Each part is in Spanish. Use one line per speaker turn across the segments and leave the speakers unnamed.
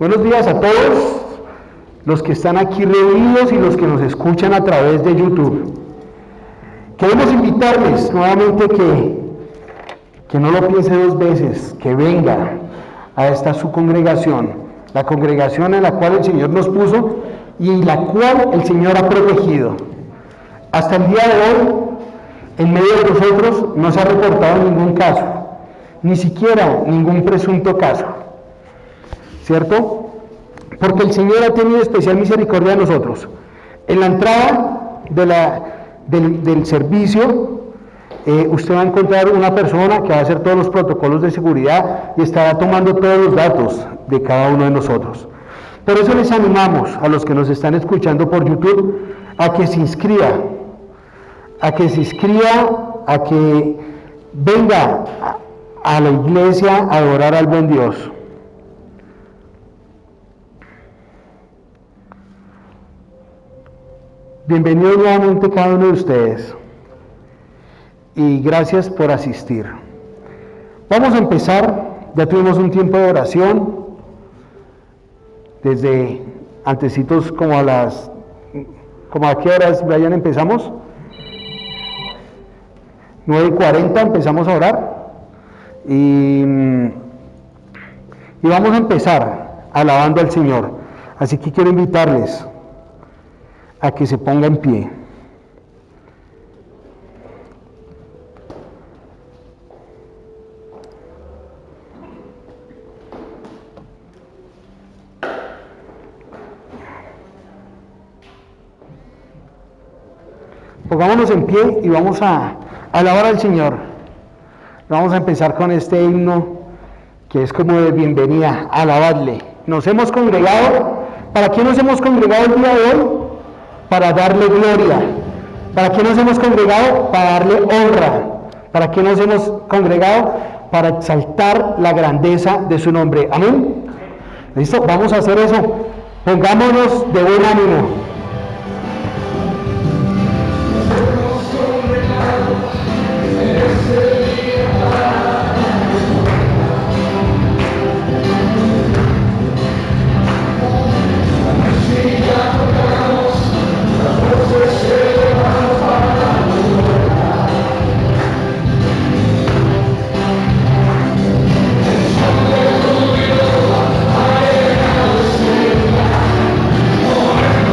Buenos días a todos los que están aquí reunidos y los que nos escuchan a través de YouTube. Queremos invitarles nuevamente que no lo piense dos veces, que venga a esta su congregación, la congregación en la cual el Señor nos puso y la cual el Señor ha protegido. Hasta el día de hoy, en medio de nosotros no se ha reportado ningún caso, ni siquiera ningún presunto caso, ¿cierto? Porque el Señor ha tenido especial misericordia de nosotros. En la entrada del servicio, usted va a encontrar una persona que va a hacer todos los protocolos de seguridad y estará tomando todos los datos de cada uno de nosotros. Por eso les animamos a los que nos están escuchando por YouTube a que se inscriba, a que venga a la iglesia a adorar al buen Dios. Bienvenidos nuevamente cada uno de ustedes y gracias por asistir. Vamos a empezar, ya tuvimos un tiempo de oración, desde antecitos como a qué horas, Brian, empezamos, 9:40 empezamos a orar y vamos a empezar alabando al Señor, así que quiero invitarles a que se ponga en pie. Pongámonos en pie y vamos a alabar al Señor. Vamos a empezar con este himno que es como de bienvenida, alabarle. Nos hemos congregado. ¿Para qué nos hemos congregado el día de hoy? Para darle gloria. ¿Para qué nos hemos congregado? Para darle honra. ¿Para qué nos hemos congregado? Para exaltar la grandeza de su nombre. ¿Amén? ¿Listo? Vamos a hacer eso. Pongámonos de buen ánimo.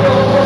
Oh,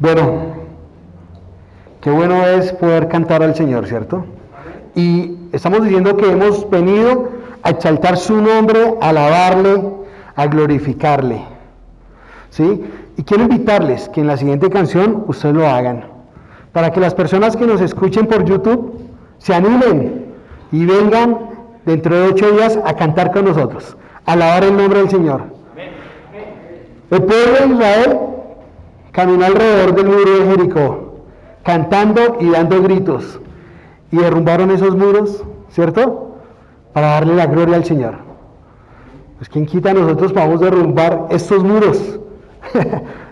Bueno, qué bueno es poder cantar al Señor, ¿cierto? Y estamos diciendo que hemos venido a exaltar su nombre, a alabarle, a glorificarle, ¿sí? Y quiero invitarles que en la siguiente canción ustedes lo hagan, para que las personas que nos escuchen por YouTube se animen y vengan dentro de 8 días a cantar con nosotros, a alabar el nombre del Señor. El pueblo de Israel caminó alrededor del muro de Jericó, cantando y dando gritos, y derrumbaron esos muros, ¿cierto? Para darle la gloria al Señor. Pues quién quita, nosotros vamos a derrumbar estos muros.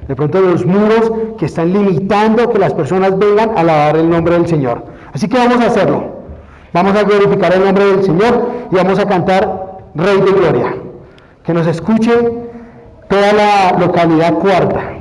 De pronto los muros que están limitando que las personas vengan a alabar el nombre del Señor. Así que vamos a hacerlo. Vamos a glorificar el nombre del Señor y vamos a cantar Rey de Gloria. Que nos escuche toda la localidad Cuarta.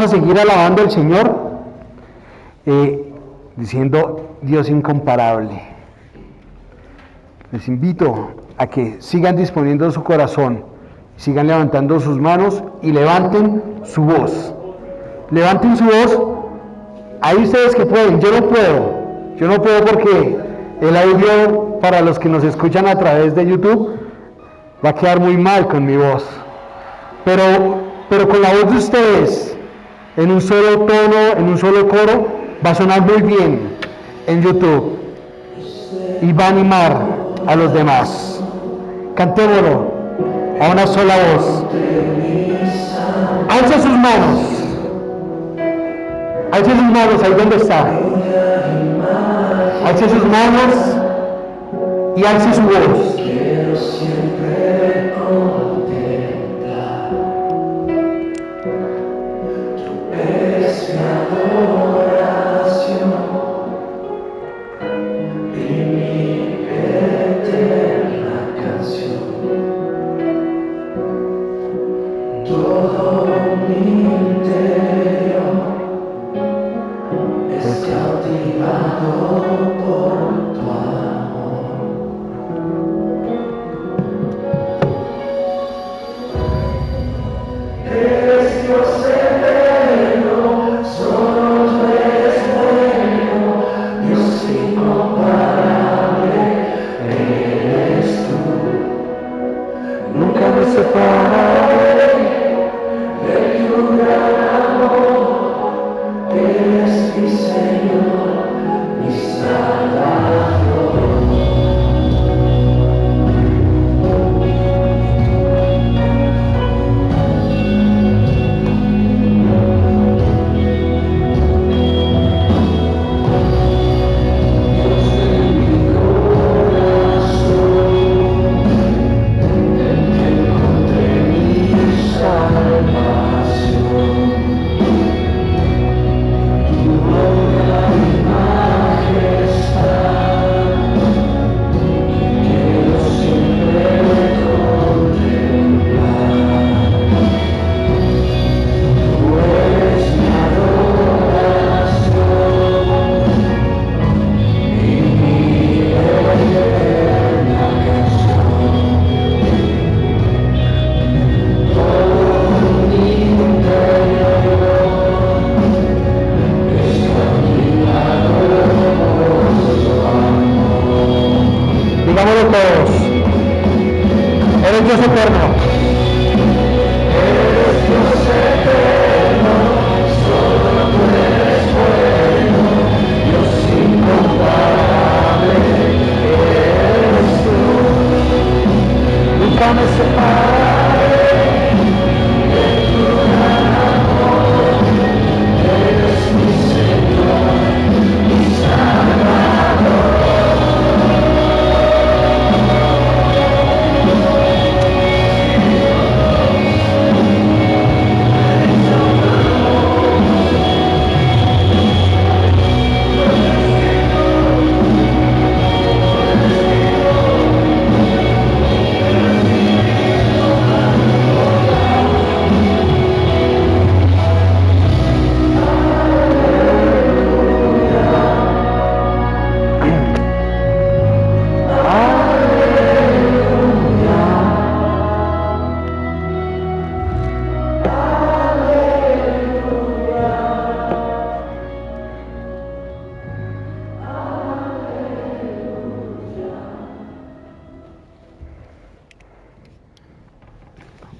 vamos a seguir alabando al Señor, diciendo Dios incomparable. Les invito a que sigan disponiendo su corazón, sigan levantando sus manos y levanten su voz. Levanten su voz. Hay ustedes que pueden, yo no puedo porque el audio para los que nos escuchan a través de YouTube va a quedar muy mal con mi voz. Pero con la voz de ustedes, en un solo tono, en un solo coro, va a sonar muy bien en YouTube y va a animar a los demás. Cantémoslo a una sola voz. Alce sus manos. Alce sus manos ahí donde está. Alce sus manos y alce su voz. Quiero siempre contemplar. Tú eres mi adoración y mi eterna canción. Todo mi interior es cautivado por tu amor. Eres Dios eterno, solo tú eres bueno, Dios incomparable eres tú. Nunca me separaré de tu gran amor, eres mi Señor, mi Salvador. Digámoslo todos. Eres Dios eterno. Eres Dios eterno, solo tú eres bueno, Dios incomparable eres tú. Nunca me separaré de tu gran amor, eres mi Señor, mi Salvador.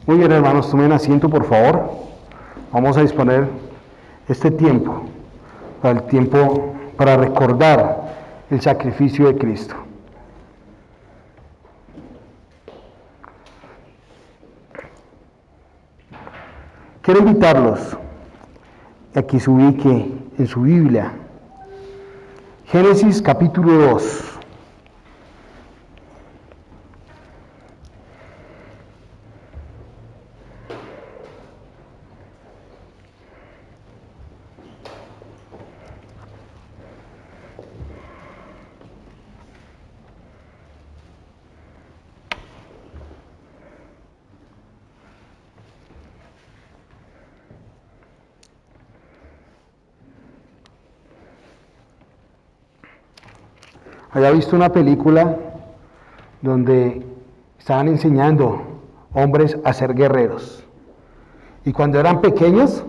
Muy bien, hermanos, tomen asiento, por favor. Vamos a disponer este tiempo para recordar el sacrificio de Cristo. Quiero invitarlos a que se ubique en su Biblia. Génesis capítulo 2. había visto una película donde estaban enseñando hombres a ser guerreros. Y cuando eran pequeños,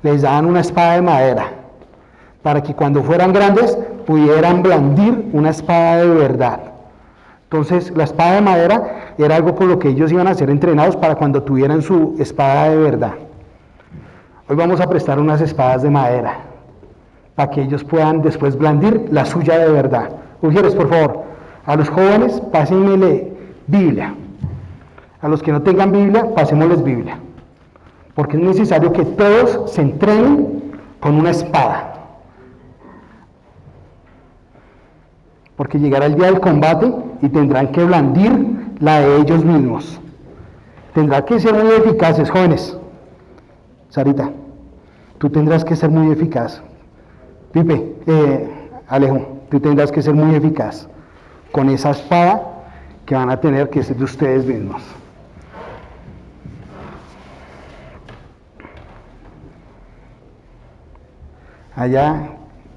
les daban una espada de madera, para que cuando fueran grandes pudieran blandir una espada de verdad. Entonces, la espada de madera era algo con lo que ellos iban a ser entrenados para cuando tuvieran su espada de verdad. Hoy vamos a prestar unas espadas de madera, para que ellos puedan después blandir la suya de verdad. Mujeres, por favor, a los jóvenes, pásenmele Biblia. A los que no tengan Biblia, pasémosles Biblia. Porque es necesario que todos se entrenen con una espada. Porque llegará el día del combate y tendrán que blandir la de ellos mismos. Tendrán que ser muy eficaces, jóvenes. Sarita, tú tendrás que ser muy eficaz. Pipe, Alejo, tú tendrás que ser muy eficaz con esa espada que van a tener que ser de ustedes mismos. Allá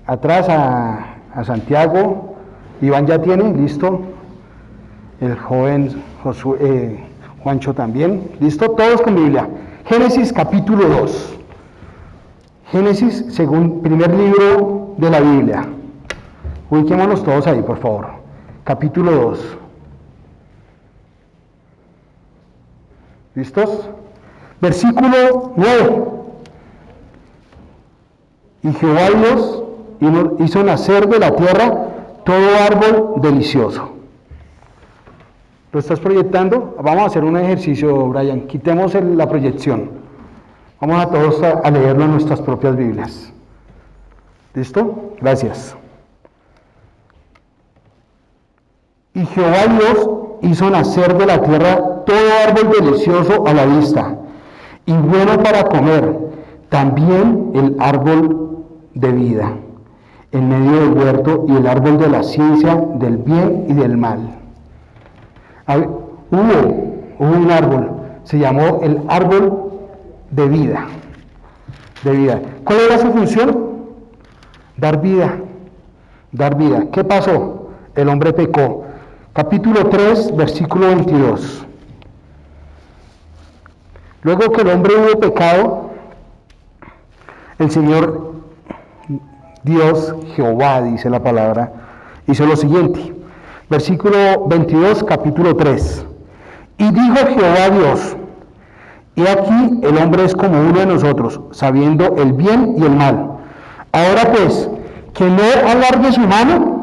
atrás a Santiago, Iván ya tiene, listo. El joven Juancho también, listo, todos con Biblia. Génesis capítulo 2. Génesis, según primer libro de la Biblia. Ubiquémonos todos ahí, por favor. Capítulo 2. ¿Listos? Versículo 9. Y Jehová Dios hizo nacer de la tierra todo árbol delicioso. ¿Lo estás proyectando? Vamos a hacer un ejercicio, Brian. Quitemos la proyección. Vamos a todos a leerlo en nuestras propias Biblias. ¿Listo? Gracias. Y Jehová Dios hizo nacer de la tierra todo árbol delicioso a la vista y bueno para comer, también el árbol de vida en medio del huerto y el árbol de la ciencia del bien y del mal. Hubo un árbol, se llamó el árbol de vida. ¿Cuál era su función? Dar vida. ¿Qué pasó? El hombre pecó. Capítulo 3, versículo 22. Luego que el hombre hubo pecado, el Señor Dios, Jehová, dice la palabra, hizo lo siguiente. Versículo 22, capítulo 3. Y dijo Jehová Dios: he aquí el hombre es como uno de nosotros, sabiendo el bien y el mal. Ahora pues, que no alargue su mano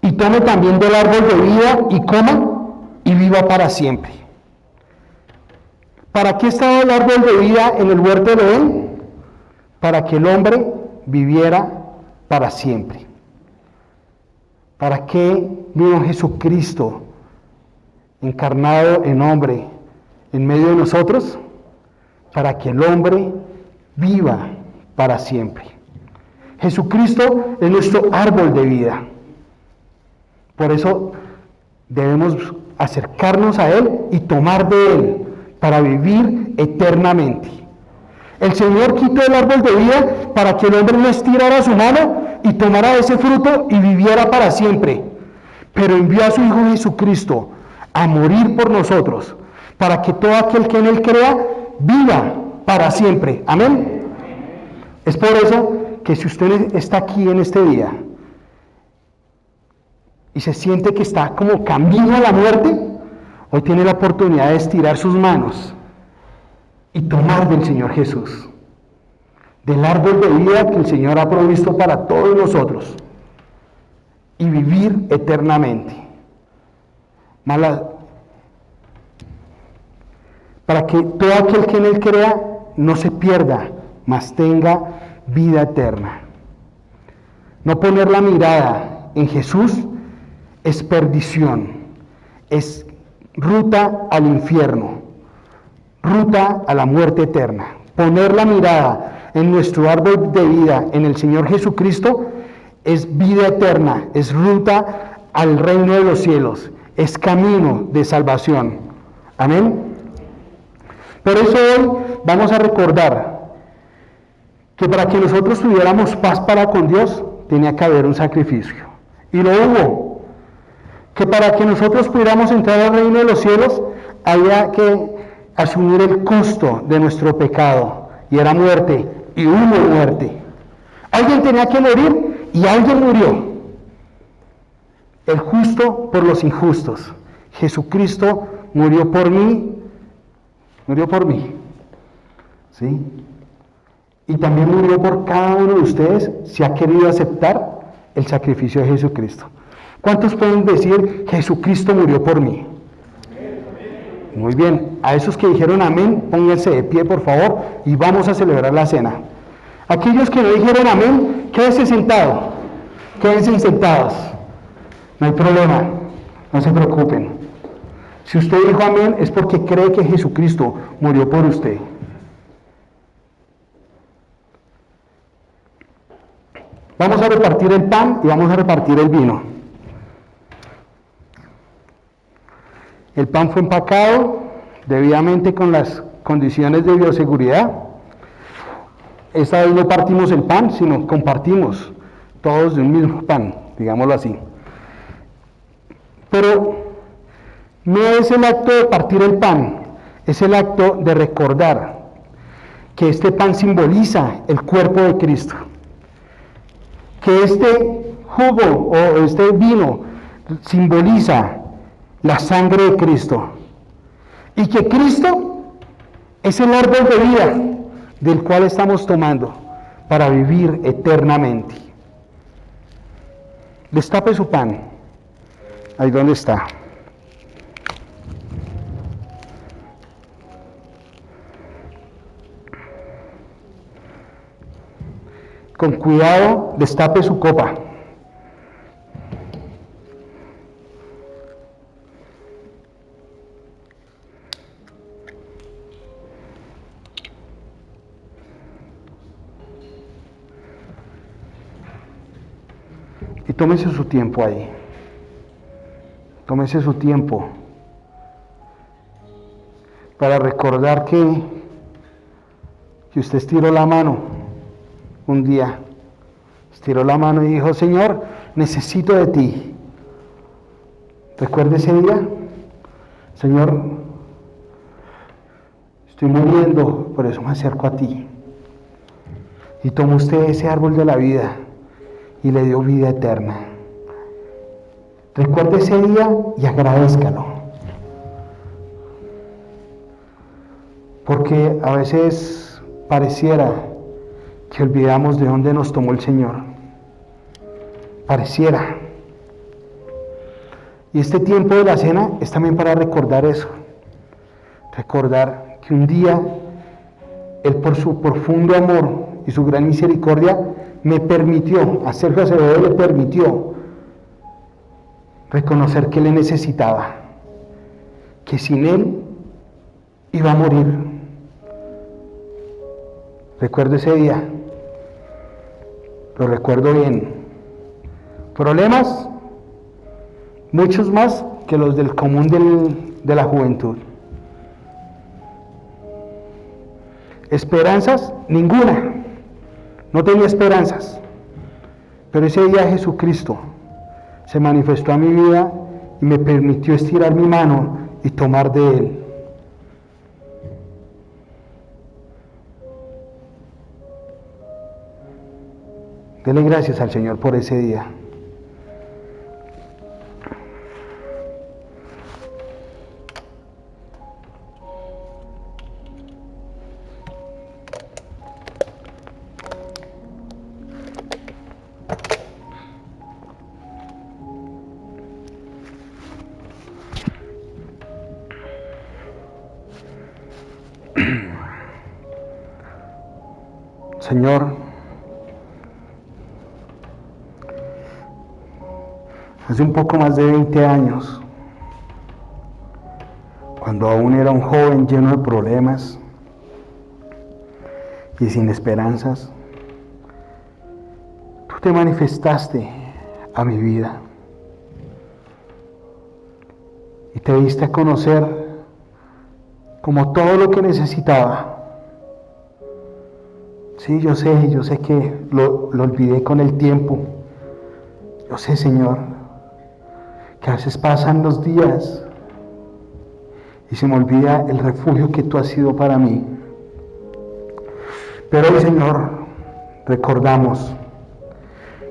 y tome también del árbol de vida y coma y viva para siempre. ¿Para qué estaba el árbol de vida en el huerto de Edén? Para que el hombre viviera para siempre. ¿Para qué vino Jesucristo encarnado en hombre en medio de nosotros? Para que el hombre viva para siempre. Jesucristo es nuestro árbol de vida. Por eso debemos acercarnos a Él y tomar de Él para vivir eternamente. El Señor quitó el árbol de vida para que el hombre no estirara su mano y tomara ese fruto y viviera para siempre. Pero envió a su Hijo Jesucristo a morir por nosotros, para que todo aquel que en Él crea viva para siempre. Amén. Es por eso que si usted está aquí en este día y se siente que está como camino a la muerte, hoy tiene la oportunidad de estirar sus manos y tomar del Señor Jesús, del árbol de vida que el Señor ha provisto para todos nosotros, y vivir eternamente. Para que todo aquel que en Él crea no se pierda, mas tenga vida eterna. No poner la mirada en Jesús es perdición, es ruta al infierno, ruta a la muerte eterna. Poner la mirada en nuestro árbol de vida, en el Señor Jesucristo, es vida eterna, es ruta al reino de los cielos, es camino de salvación. Amén. Por eso hoy vamos a recordar que para que nosotros tuviéramos paz para con Dios, tenía que haber un sacrificio. Y lo hubo. que para que nosotros pudiéramos entrar al reino de los cielos, había que asumir el costo de nuestro pecado, y era muerte, y hubo muerte. Alguien tenía que morir, y alguien murió. El justo por los injustos. Jesucristo murió por mí, ¿sí? Y también murió por cada uno de ustedes si ha querido aceptar el sacrificio de Jesucristo. ¿Cuántos pueden decir, Jesucristo murió por mí? Muy bien, a esos que dijeron amén, pónganse de pie por favor y vamos a celebrar la cena. Aquellos que no dijeron amén, quédense sentados, quédense sentados, no hay problema, no se preocupen. Si usted dijo amén es porque cree que Jesucristo murió por usted. Vamos a repartir el pan y vamos a repartir el vino. El pan fue empacado debidamente con las condiciones de bioseguridad. Esta vez no partimos el pan, sino compartimos todos de un mismo pan, digámoslo así. Pero no es el acto de partir el pan, es el acto de recordar que este pan simboliza el cuerpo de Cristo. Que este jugo o este vino simboliza la sangre de Cristo. Y que Cristo es el árbol de vida del cual estamos tomando para vivir eternamente. Destape su pan. Ahí donde está. Con cuidado, destape su copa. Y tómese su tiempo ahí. Tómese su tiempo para recordar que usted estiró la mano un día. Estiró la mano y dijo, Señor, necesito de ti. ¿Recuerda ese día? Señor, estoy muriendo, por eso me acerco a ti. Y tomó usted ese árbol de la vida y le dio vida eterna. Recuerde ese día y agradézcalo. Porque a veces pareciera que olvidamos de dónde nos tomó el Señor. Pareciera. Y este tiempo de la cena es también para recordar eso. Recordar que un día Él por su profundo amor y su gran misericordia me permitió, a Sergio Acevedo le permitió reconocer que le necesitaba, que sin Él iba a morir. Recuerdo ese día, lo recuerdo bien. Problemas, muchos más que los del común de la juventud. Esperanzas, ninguna. No tenía esperanzas. Pero ese día Jesucristo se manifestó a mi vida y me permitió estirar mi mano y tomar de Él. Dele gracias al Señor por ese día. Señor, hace un poco más de 20 años, cuando aún era un joven lleno de problemas y sin esperanzas, tú te manifestaste a mi vida y te diste a conocer como todo lo que necesitaba. Sí, yo sé que lo olvidé con el tiempo. Yo sé, Señor, que a veces pasan los días y se me olvida el refugio que tú has sido para mí. Pero hoy, Señor, recordamos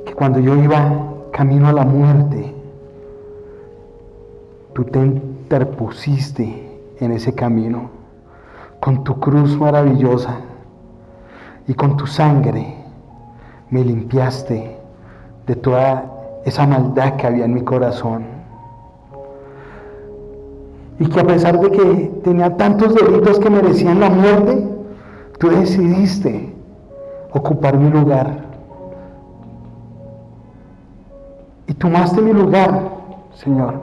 que cuando yo iba camino a la muerte, tú te interpusiste en ese camino con tu cruz maravillosa y con tu sangre me limpiaste de toda esa maldad que había en mi corazón. Y que a pesar de que tenía tantos delitos que merecían la muerte, tú decidiste ocupar mi lugar. Y tomaste mi lugar, Señor.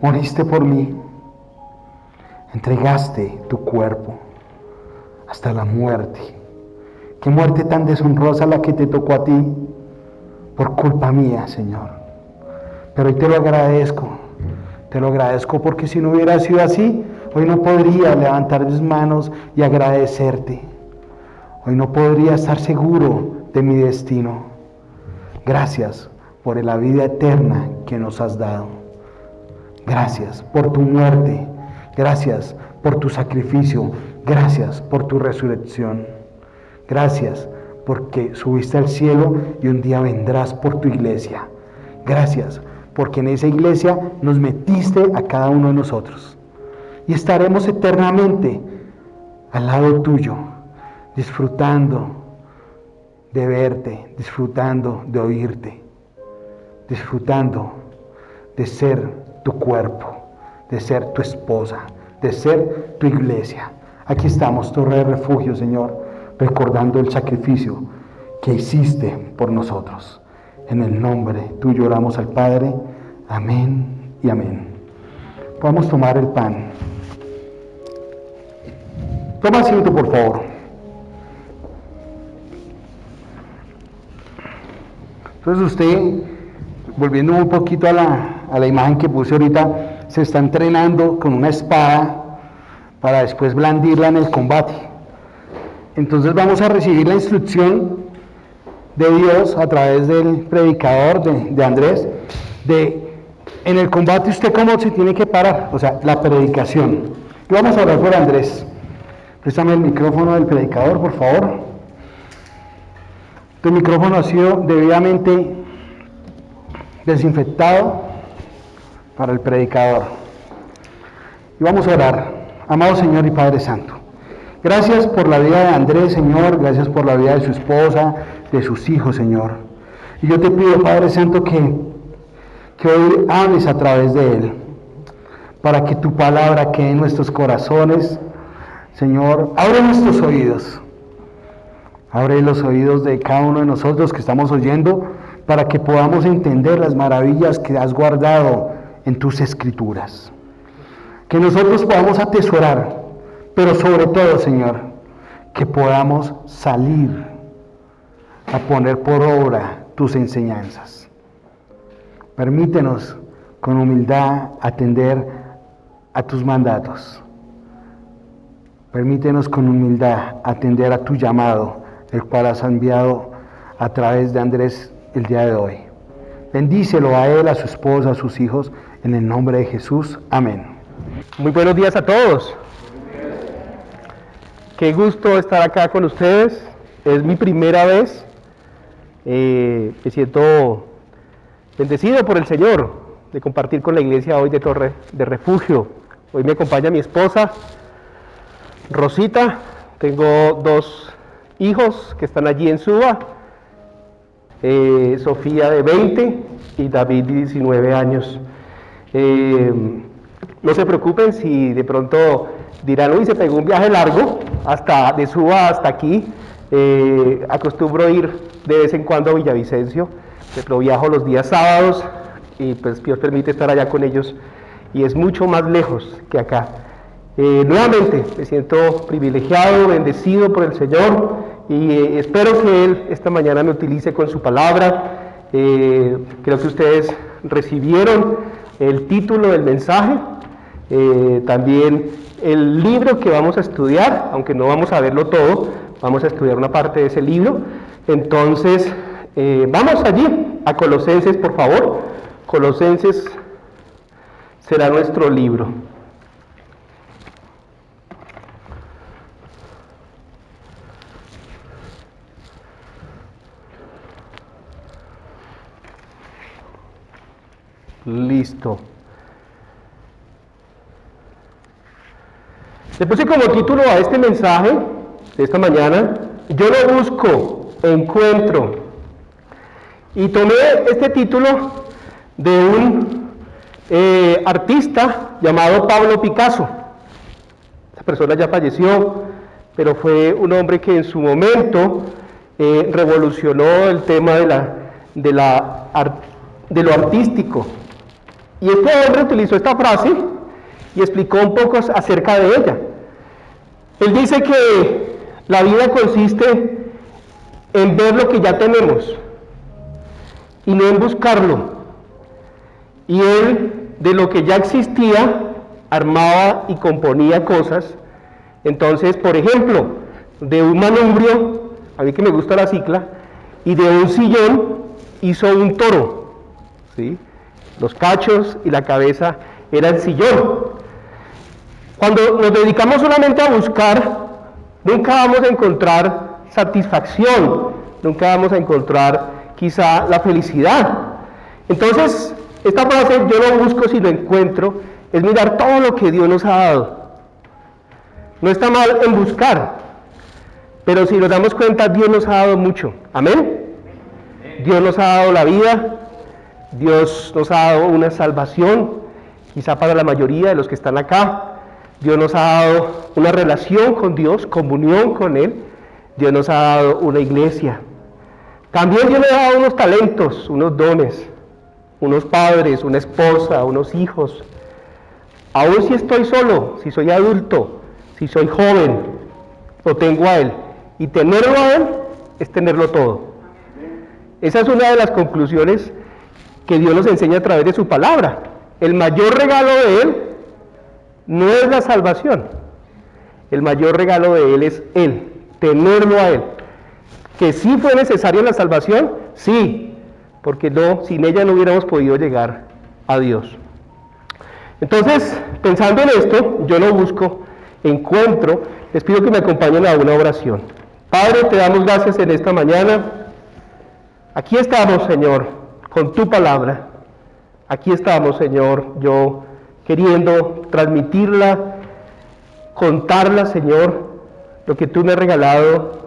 Moriste por mí. Entregaste tu cuerpo hasta la muerte. Qué muerte tan deshonrosa la que te tocó a ti por culpa mía, Señor. Pero hoy te lo agradezco porque si no hubiera sido así, hoy no podría levantar mis manos y agradecerte. Hoy no podría estar seguro de mi destino. Gracias por la vida eterna que nos has dado. Gracias por tu muerte. Gracias por tu sacrificio. Gracias por tu resurrección. Gracias porque subiste al cielo y un día vendrás por tu iglesia. Gracias porque en esa iglesia nos metiste a cada uno de nosotros. Y estaremos eternamente al lado tuyo, disfrutando de verte, disfrutando de oírte, disfrutando de ser tu cuerpo, de ser tu esposa, de ser tu iglesia. Aquí estamos, Torre de Refugio, Señor, recordando el sacrificio que hiciste por nosotros. En el nombre tuyo oramos al Padre. Amén y amén. Podemos tomar el pan. Toma asiento, por favor. Entonces usted, volviendo un poquito a la imagen que puse ahorita, se está entrenando con una espada para después blandirla en el combate. Entonces vamos a recibir la instrucción de Dios a través del predicador de Andrés, en el combate usted cómo se tiene que parar, o sea, la predicación. Y vamos a orar por Andrés. Préstame el micrófono del predicador, por favor. Tu micrófono ha sido debidamente desinfectado para el predicador. Y vamos a orar. Amado Señor y Padre Santo, gracias por la vida de Andrés, Señor. Gracias por la vida de su esposa, de sus hijos, Señor. Y yo te pido, Padre Santo, que hoy hables a través de él, para que tu palabra quede en nuestros corazones. Señor, abre nuestros oídos. Abre los oídos de cada uno de nosotros que estamos oyendo, para que podamos entender las maravillas que has guardado en tus escrituras. Que nosotros podamos atesorar, pero sobre todo, Señor, que podamos salir a poner por obra tus enseñanzas. Permítenos con humildad atender a tus mandatos. Permítenos con humildad atender a tu llamado, el cual has enviado a través de Andrés el día de hoy. Bendícelo a él, a su esposa, a sus hijos, en el nombre de Jesús. Amén.
Muy buenos días a todos. Qué gusto estar acá con ustedes. Es mi primera vez. Me siento bendecido por el Señor de compartir con la iglesia hoy de Torre de Refugio. Hoy me acompaña mi esposa, Rosita. Tengo dos hijos que están allí en Suba. Sofía de 20 y David de 19 años. No se preocupen si de pronto dirán, uy, se pegó un viaje largo de Suba hasta aquí. Acostumbro ir de vez en cuando a Villavicencio, pero viajo los días sábados y pues Dios permite estar allá con ellos y es mucho más lejos que acá. Nuevamente me siento privilegiado, bendecido por el Señor y espero que Él esta mañana me utilice con su palabra. Creo que ustedes recibieron el título del mensaje, también el libro que vamos a estudiar, aunque no vamos a verlo todo, vamos a estudiar una parte de ese libro. Entonces, vamos allí a Colosenses, por favor. Colosenses será nuestro libro. Listo. Le puse como título a este mensaje de esta mañana: yo lo busco, encuentro. Y tomé este título de un artista llamado Pablo Picasso. Esa persona ya falleció, pero fue un hombre que en su momento revolucionó el tema de lo artístico. Y este hombre utilizó esta frase y explicó un poco acerca de ella. Él dice que la vida consiste en ver lo que ya tenemos y no en buscarlo. Y él, de lo que ya existía, armaba y componía cosas. Entonces, por ejemplo, de un manubrio, a mí que me gusta la cicla, y de un sillón hizo un toro, ¿sí? Los cachos y la cabeza era el sillón. Cuando nos dedicamos solamente a buscar, nunca vamos a encontrar satisfacción, nunca vamos a encontrar quizá la felicidad. Entonces, esta frase, yo lo busco si lo encuentro, es mirar todo lo que Dios nos ha dado. No está mal en buscar, pero si nos damos cuenta, Dios nos ha dado mucho. ¿Amén? Dios nos ha dado la vida, Dios nos ha dado una salvación, quizá para la mayoría de los que están acá. Dios nos ha dado una relación con Dios, comunión con Él. Dios nos ha dado una iglesia. También Dios nos ha dado unos talentos, unos dones, unos padres, una esposa, unos hijos. Aún si estoy solo, si soy adulto, si soy joven, lo tengo a Él. Y tenerlo a Él es tenerlo todo. Esa es una de las conclusiones que Dios nos enseña a través de su palabra. El mayor regalo de Él no es la salvación. El mayor regalo de Él es Él, tenerlo a Él. ¿Que sí fue necesaria la salvación? Sí, porque sin ella no hubiéramos podido llegar a Dios. Entonces, pensando en esto, yo lo busco, encuentro, les pido que me acompañen a una oración. Padre, te damos gracias en esta mañana. Aquí estamos, Señor, con tu palabra. Aquí estamos, Señor, yo queriendo transmitirla, contarla, Señor, lo que tú me has regalado,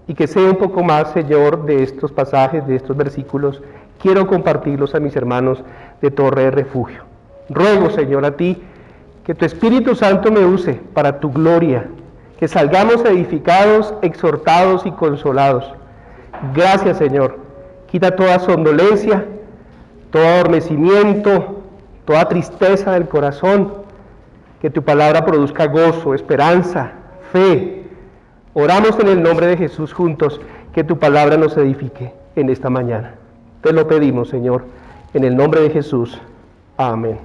y que sea un poco más, Señor, de estos pasajes, de estos versículos. Quiero compartirlos a mis hermanos de Torre de Refugio. Ruego, Señor, a ti, que tu Espíritu Santo me use para tu gloria, que salgamos edificados, exhortados y consolados. Gracias, Señor. Quita toda somnolencia, todo adormecimiento, toda tristeza del corazón, que tu palabra produzca gozo, esperanza, fe. Oramos en el nombre de Jesús juntos, que tu palabra nos edifique en esta mañana. Te lo pedimos, Señor, en el nombre de Jesús. Amén.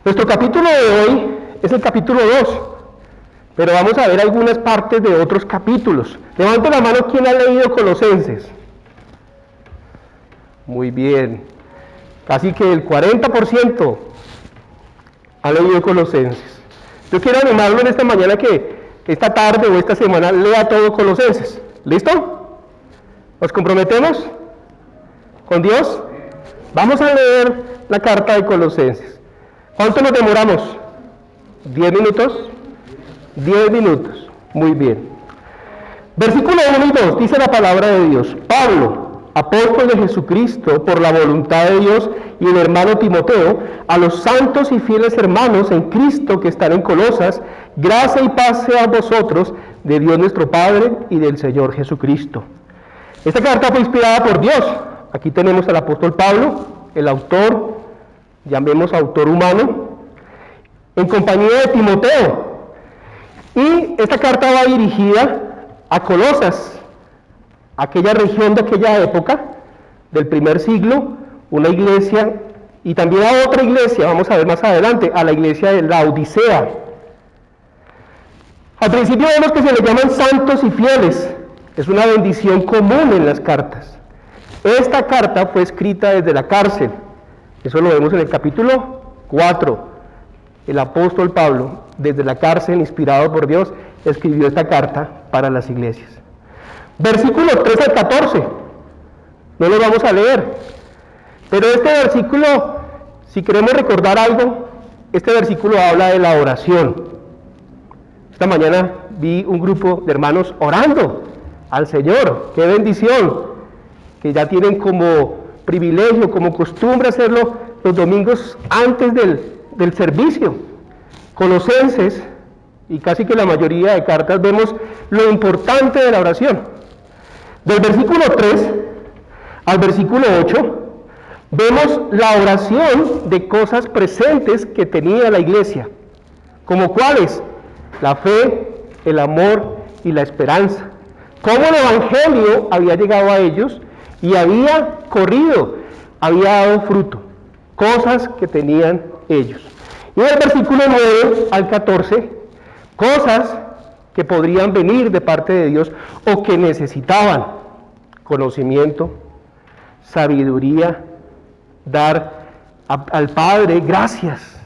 Nuestro capítulo de hoy es el capítulo 2, pero vamos a ver algunas partes de otros capítulos. Levante la mano quien ha leído Colosenses. Muy bien. Casi que el 40% ha leído Colosenses. Yo quiero animarlo en esta mañana que esta tarde o esta semana lea todo Colosenses. ¿Listo? ¿Nos comprometemos con Dios? Vamos a leer la carta de Colosenses. ¿Cuánto nos demoramos? ¿10 minutos? 10 minutos. Muy bien. Versículo 1 y 2 dice la palabra de Dios. Pablo, apóstol de Jesucristo, por la voluntad de Dios, y el hermano Timoteo, a los santos y fieles hermanos en Cristo que están en Colosas, gracia y paz sea a vosotros, de Dios nuestro Padre y del Señor Jesucristo. Esta carta fue inspirada por Dios. Aquí tenemos al apóstol Pablo, el autor, llamemos autor humano, en compañía de Timoteo. Y esta carta va dirigida a Colosas, aquella región de aquella época, del primer siglo, una iglesia, y también a otra iglesia, vamos a ver más adelante, a la iglesia de la Odisea. Al principio vemos que se le llaman santos y fieles, es una bendición común en las cartas. Esta carta fue escrita desde la cárcel, Eso lo vemos en el capítulo 4. El apóstol Pablo, desde la cárcel, inspirado por Dios, escribió esta carta para las iglesias. Versículo 3 al 14. No lo vamos a leer. Pero este versículo, si queremos recordar algo, este versículo habla de la oración. Esta mañana vi un grupo de hermanos orando al Señor. ¡Qué bendición! Que ya tienen como privilegio, como costumbre hacerlo los domingos antes del servicio. Colosenses, y casi que la mayoría de cartas, vemos lo importante de la oración. Del versículo 3 al versículo 8, vemos la oración de cosas presentes que tenía la iglesia, como cuáles: la fe, el amor y la esperanza. Cómo el evangelio había llegado a ellos y había corrido, había dado fruto, cosas que tenían ellos. Y del versículo 9 al 14, cosas que podrían venir de parte de Dios o que necesitaban: conocimiento, sabiduría, dar al Padre gracias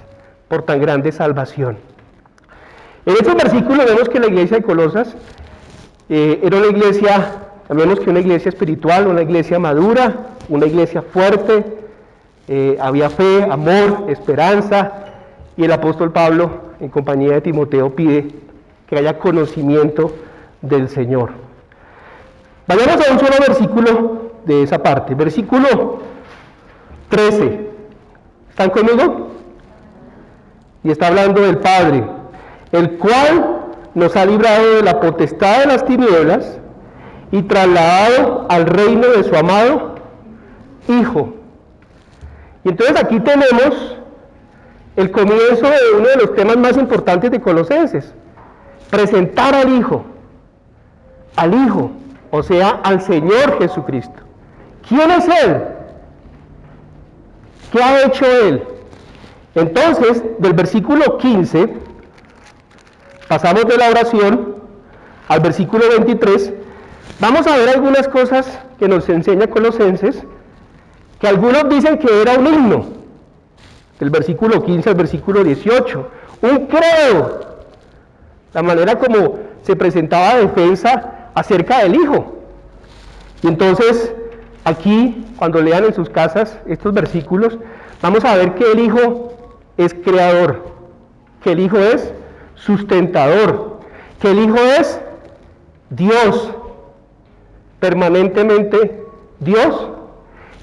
por tan grande salvación. En estos versículos vemos que la iglesia de Colosas era una iglesia, al menos que una iglesia espiritual, una iglesia madura, una iglesia fuerte. Había fe, amor, esperanza, y el apóstol Pablo, en compañía de Timoteo, pide que haya conocimiento del Señor. Vayamos a un solo versículo de esa parte, versículo 13. ¿Están conmigo? Y está hablando del Padre, el cual nos ha librado de la potestad de las tinieblas y trasladado al reino de su amado Hijo. Y entonces aquí tenemos el comienzo de uno de los temas más importantes de Colosenses: presentar al Hijo, o sea, al Señor Jesucristo. ¿Quién es Él? ¿Qué ha hecho Él? Entonces, del versículo 15, pasamos de la oración al versículo 23, vamos a ver algunas cosas que nos enseña Colosenses, que algunos dicen que era un himno, del versículo 15 al versículo 18, un credo, la manera como se presentaba defensa acerca del Hijo. Y entonces, aquí, cuando lean en sus casas estos versículos, vamos a ver que el Hijo es creador, que el Hijo es sustentador, que el Hijo es Dios, permanentemente Dios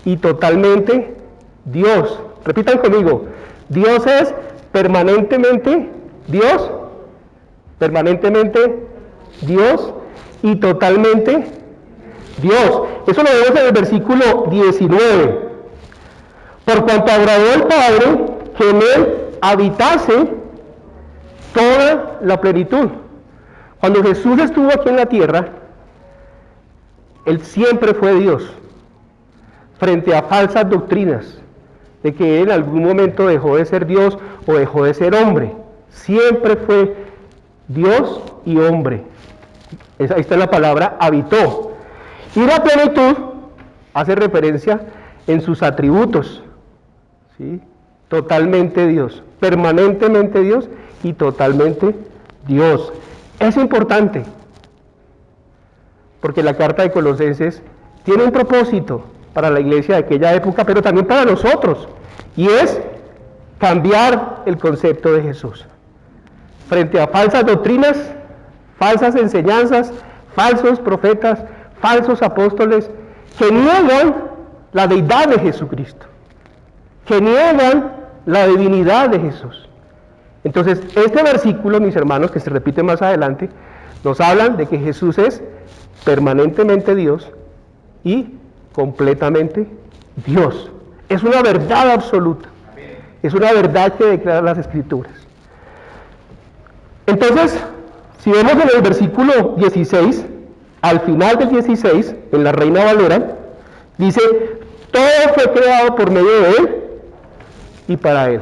y totalmente Dios. Repitan conmigo: Dios es permanentemente Dios y totalmente Dios. Eso lo vemos en el versículo 19. Por cuanto agradó al Padre que en Él habitase toda la plenitud. Cuando Jesús estuvo aquí en la tierra, Él siempre fue Dios, frente a falsas doctrinas de que Él en algún momento dejó de ser Dios o dejó de ser hombre. Siempre fue Dios y hombre. Ahí está la palabra habitó. Y la plenitud hace referencia en sus atributos, ¿sí? Totalmente Dios, permanentemente Dios y totalmente Dios. Es importante, porque la carta de Colosenses tiene un propósito para la iglesia de aquella época, pero también para nosotros, y es cambiar el concepto de Jesús. Frente a falsas doctrinas, falsas enseñanzas, falsos profetas, falsos apóstoles, que niegan la deidad de Jesucristo, que niegan la divinidad de Jesús. Entonces, este versículo, mis hermanos, que se repite más adelante, nos hablan de que Jesús es permanentemente Dios y completamente Dios. Es una verdad absoluta. Es una verdad que declaran las Escrituras. Entonces, si vemos en el versículo 16, al final del 16, en la Reina Valera, dice: todo fue creado por medio de Él y para Él.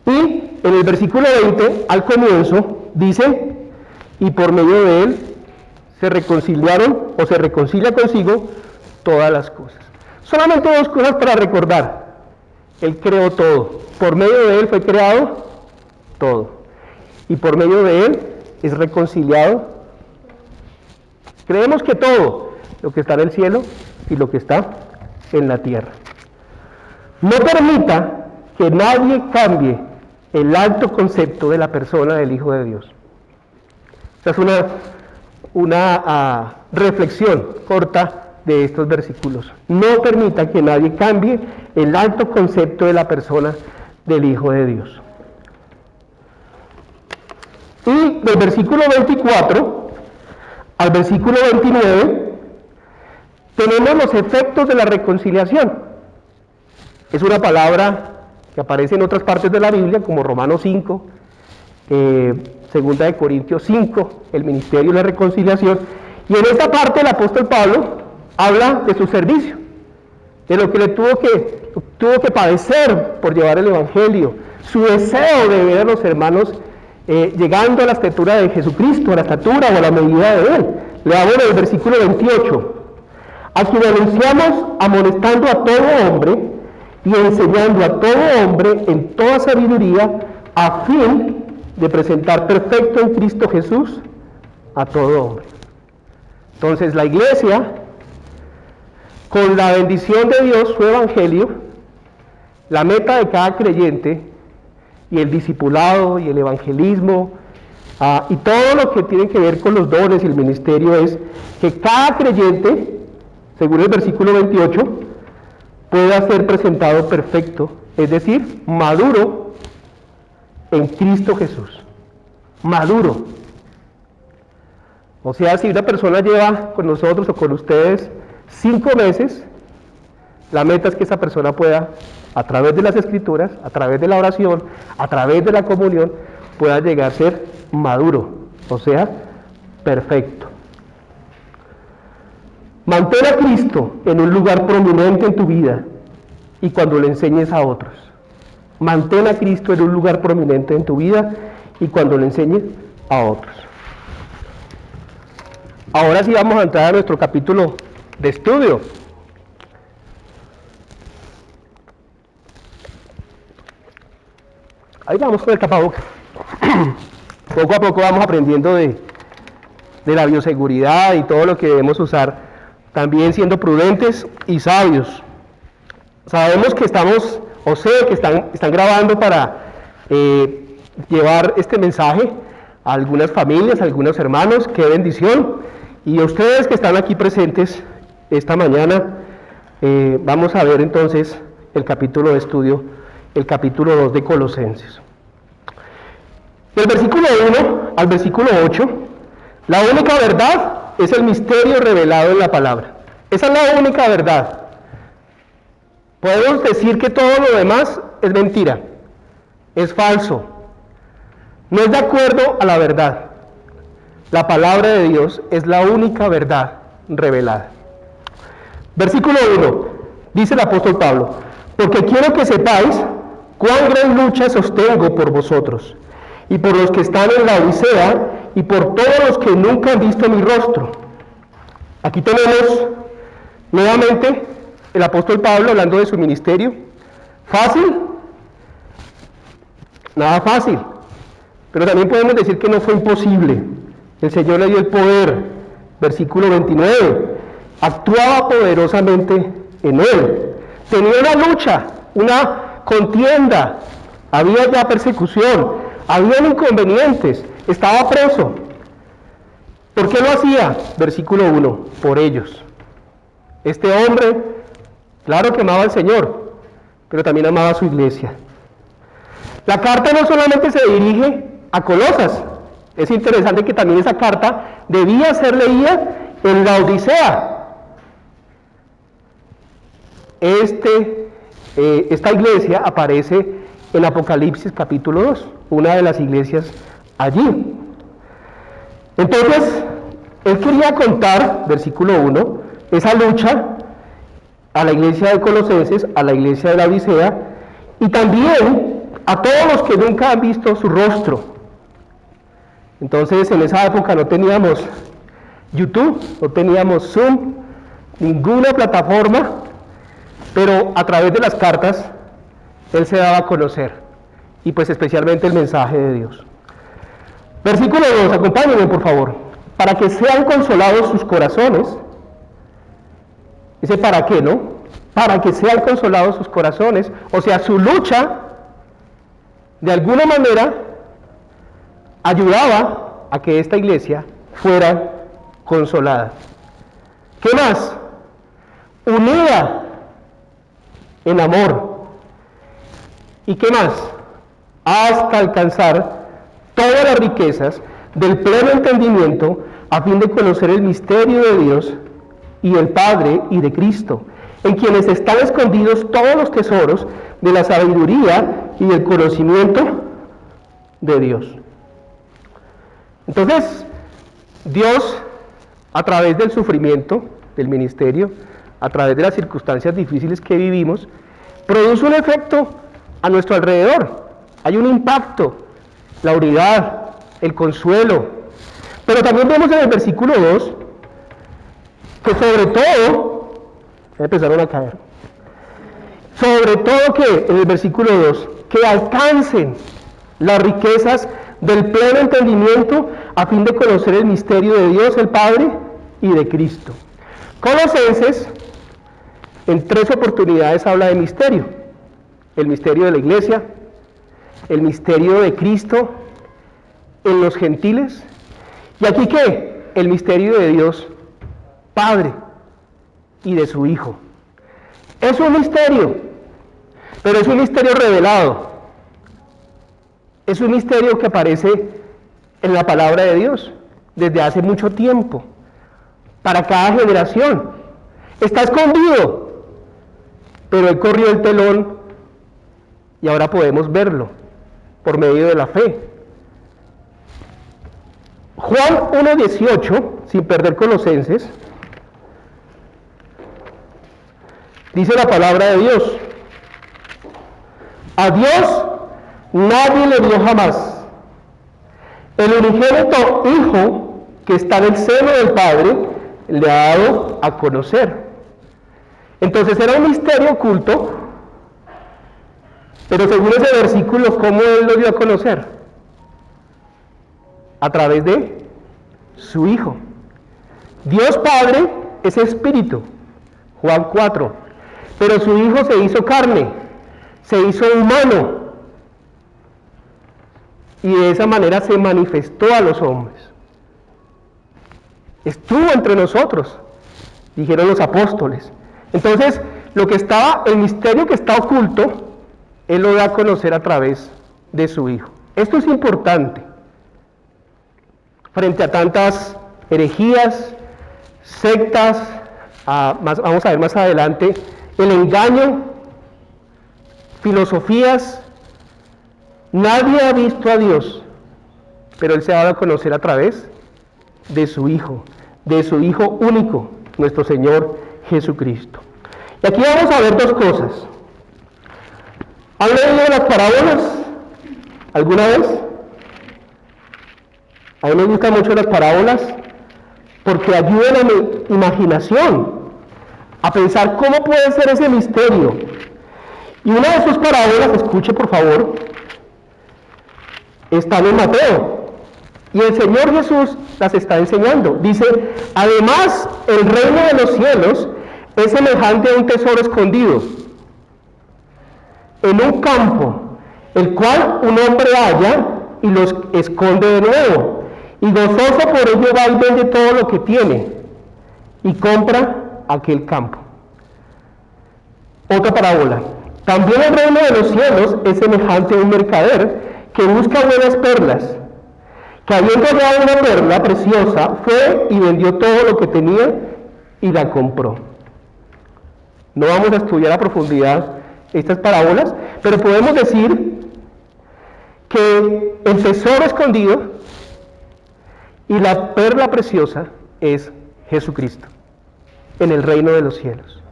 Y en el versículo 20, al comienzo, dice: y por medio de Él se reconciliaron o se reconcilia consigo todas las cosas. Solamente dos cosas para recordar. Él creó todo. Por medio de Él fue creado todo. Y por medio de Él es reconciliado. Creemos que todo, lo que está en el cielo y lo que está en la tierra. No permita que nadie cambie el alto concepto de la persona del Hijo de Dios. Esta es una reflexión corta de estos versículos. No permita que nadie cambie el alto concepto de la persona del Hijo de Dios. Y del versículo 24 al versículo 29 tenemos los efectos de la reconciliación. Es una palabra que aparece en otras partes de la Biblia, como Romanos 5, Segunda de Corintios 5, el ministerio de la reconciliación. Y en esta parte el apóstol Pablo habla de su servicio, de lo que le tuvo que padecer por llevar el evangelio, su deseo de ver a los hermanos llegando a la estatura de Jesucristo, a la estatura o a la medida de Él. Leamos en el versículo 28, a quien anunciamos amonestando a todo hombre y enseñando a todo hombre en toda sabiduría, a fin de presentar perfecto en Cristo Jesús a todo hombre. Entonces la iglesia, con la bendición de Dios, su evangelio, la meta de cada creyente y el discipulado y el evangelismo y todo lo que tiene que ver con los dones y el ministerio es que cada creyente, según el versículo 28, pueda ser presentado perfecto, es decir, maduro en Cristo Jesús. Maduro. O sea, si una persona lleva con nosotros o con ustedes 5 meses, la meta es que esa persona pueda, a través de las escrituras, a través de la oración, a través de la comunión, pueda llegar a ser maduro, o sea, perfecto. Mantén a Cristo en un lugar prominente en tu vida y cuando le enseñes a otros. Mantén a Cristo en un lugar prominente en tu vida y cuando le enseñes a otros. Ahora sí vamos a entrar a nuestro capítulo de estudio. Ahí vamos con el tapabocas. Poco a poco vamos aprendiendo de la bioseguridad y todo lo que debemos usar, también siendo prudentes y sabios. Sabemos que estamos, o sé que están grabando para llevar este mensaje a algunas familias, a algunos hermanos. Qué bendición. Y a ustedes que están aquí presentes esta mañana, vamos a ver entonces el capítulo de estudio, el capítulo 2 de Colosenses. Del versículo 1 al versículo 8, la única verdad es el misterio revelado en la palabra. Esa es la única verdad. Podemos decir que todo lo demás es mentira, es falso, no es de acuerdo a la verdad. La palabra de Dios es la única verdad revelada. Versículo 1, dice el apóstol Pablo: porque quiero que sepáis cuán gran lucha sostengo por vosotros, y por los que están en la Odisea, y por todos los que nunca han visto mi rostro. Aquí tenemos nuevamente el apóstol Pablo hablando de su ministerio. ¿Fácil? Nada fácil. Pero también podemos decir que no fue imposible. El Señor le dio el poder. Versículo 29. Actuaba poderosamente en él. Tenía una lucha, una contienda. Había ya persecución. Había inconvenientes. Estaba preso. ¿Por qué lo hacía? Versículo 1. Por ellos. Este hombre, claro que amaba al Señor, pero también amaba a su iglesia. La carta no solamente se dirige a Colosas. Es interesante que también esa carta debía ser leída en la Odisea. Esta iglesia aparece en Apocalipsis capítulo 2, una de las iglesias allí. Entonces, él quería contar, versículo 1, esa lucha a la iglesia de Colosenses, a la iglesia de la Odisea, y también a todos los que nunca han visto su rostro. Entonces, en esa época no teníamos YouTube, no teníamos Zoom, ninguna plataforma, pero a través de las cartas Él se daba a conocer, y pues especialmente el mensaje de Dios. Versículo 2, acompáñenme por favor. Para que sean consolados sus corazones. Dice, ¿para qué, no? Para que sean consolados sus corazones. O sea, su lucha, de alguna manera, ayudaba a que esta iglesia fuera consolada. ¿Qué más? Unida en amor. ¿Y qué más? Hasta alcanzar todas las riquezas del pleno entendimiento, a fin de conocer el misterio de Dios y el Padre y de Cristo, en quienes están escondidos todos los tesoros de la sabiduría y del conocimiento de Dios. Entonces, Dios, a través del sufrimiento del ministerio, a través de las circunstancias difíciles que vivimos, produce un efecto a nuestro alrededor. Hay un impacto, la unidad, el consuelo. Pero también vemos en el versículo 2 que sobre todo, empezaron a caer, sobre todo que en el versículo 2, que alcancen las riquezas del pleno entendimiento a fin de conocer el misterio de Dios el Padre y de Cristo. Colosenses en 3 oportunidades habla de misterio: el misterio de la iglesia, el misterio de Cristo en los gentiles, y aquí ¿qué? El misterio de Dios Padre y de su Hijo. Es un misterio, pero es un misterio revelado. Es un misterio que aparece en la palabra de Dios desde hace mucho tiempo, para cada generación. Está escondido, pero Él corrió el telón y ahora podemos verlo por medio de la fe. Juan 1:18, sin perder Colosenses, dice la palabra de Dios: a Dios nadie le dio jamás. El unigénito Hijo que está en el seno del Padre le ha dado a conocer. Entonces era un misterio oculto, pero según ese versículo, ¿cómo Él lo dio a conocer? A través de su Hijo. Dios Padre es espíritu, Juan 4, pero su Hijo se hizo carne, se hizo humano, y de esa manera se manifestó a los hombres. Estuvo entre nosotros, dijeron los apóstoles. Entonces, el misterio que está oculto, Él lo da a conocer a través de su Hijo. Esto es importante. Frente a tantas herejías, sectas, vamos a ver más adelante, el engaño, filosofías, nadie ha visto a Dios, pero Él se ha dado a conocer a través de su Hijo único, nuestro Señor Jesucristo. Y aquí vamos a ver dos cosas. ¿Han leído las parábolas alguna vez? A mí me gustan mucho las parábolas porque ayudan a mi imaginación a pensar cómo puede ser ese misterio. Y una de sus parábolas, escuche por favor, está en Mateo. Y el Señor Jesús las está enseñando. Dice: además, el reino de los cielos es semejante a un tesoro escondido en un campo, el cual un hombre halla y los esconde de nuevo. Y gozoso por ello va y vende todo lo que tiene y compra aquel campo. Otra parábola. También el reino de los cielos es semejante a un mercader que busca buenas perlas, que habiendo hallado una perla preciosa, fue y vendió todo lo que tenía y la compró. No vamos a estudiar a profundidad estas parábolas, pero podemos decir que el tesoro escondido y la perla preciosa es Jesucristo en el reino de los cielos.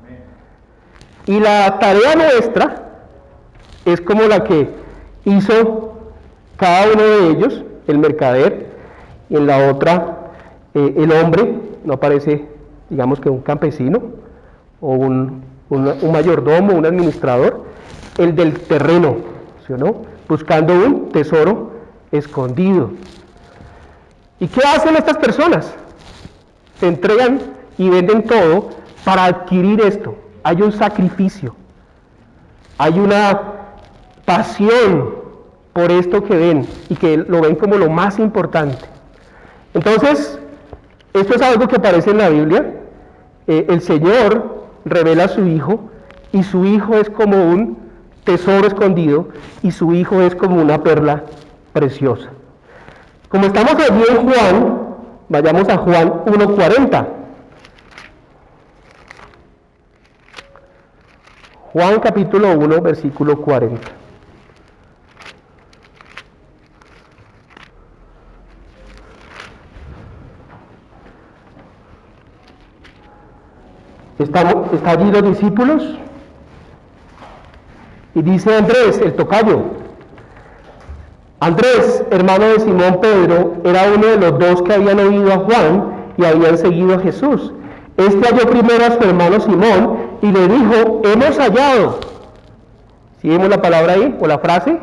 Y la tarea nuestra es como la que hizo cada uno de ellos, el mercader, y en la otra el hombre, no aparece, digamos que un campesino o un mayordomo, un administrador, el del terreno, ¿sí o no? Buscando un tesoro escondido. ¿Y qué hacen estas personas? Se entregan y venden todo para adquirir esto. Hay un sacrificio, hay una pasión por esto que ven y que lo ven como lo más importante. Entonces, esto es algo que aparece en la Biblia. El Señor revela a su Hijo y su Hijo es como un tesoro escondido y su Hijo es como una perla preciosa. Como estamos allí en Juan, vayamos a Juan 1:40. Juan capítulo 1, versículo 40. ¿Está allí los discípulos? Y dice Andrés, el tocayo. Andrés, hermano de Simón Pedro, era uno de los dos que habían oído a Juan y habían seguido a Jesús. Este halló primero a su hermano Simón y le dijo, hemos hallado. ¿Sí vemos la palabra ahí o la frase?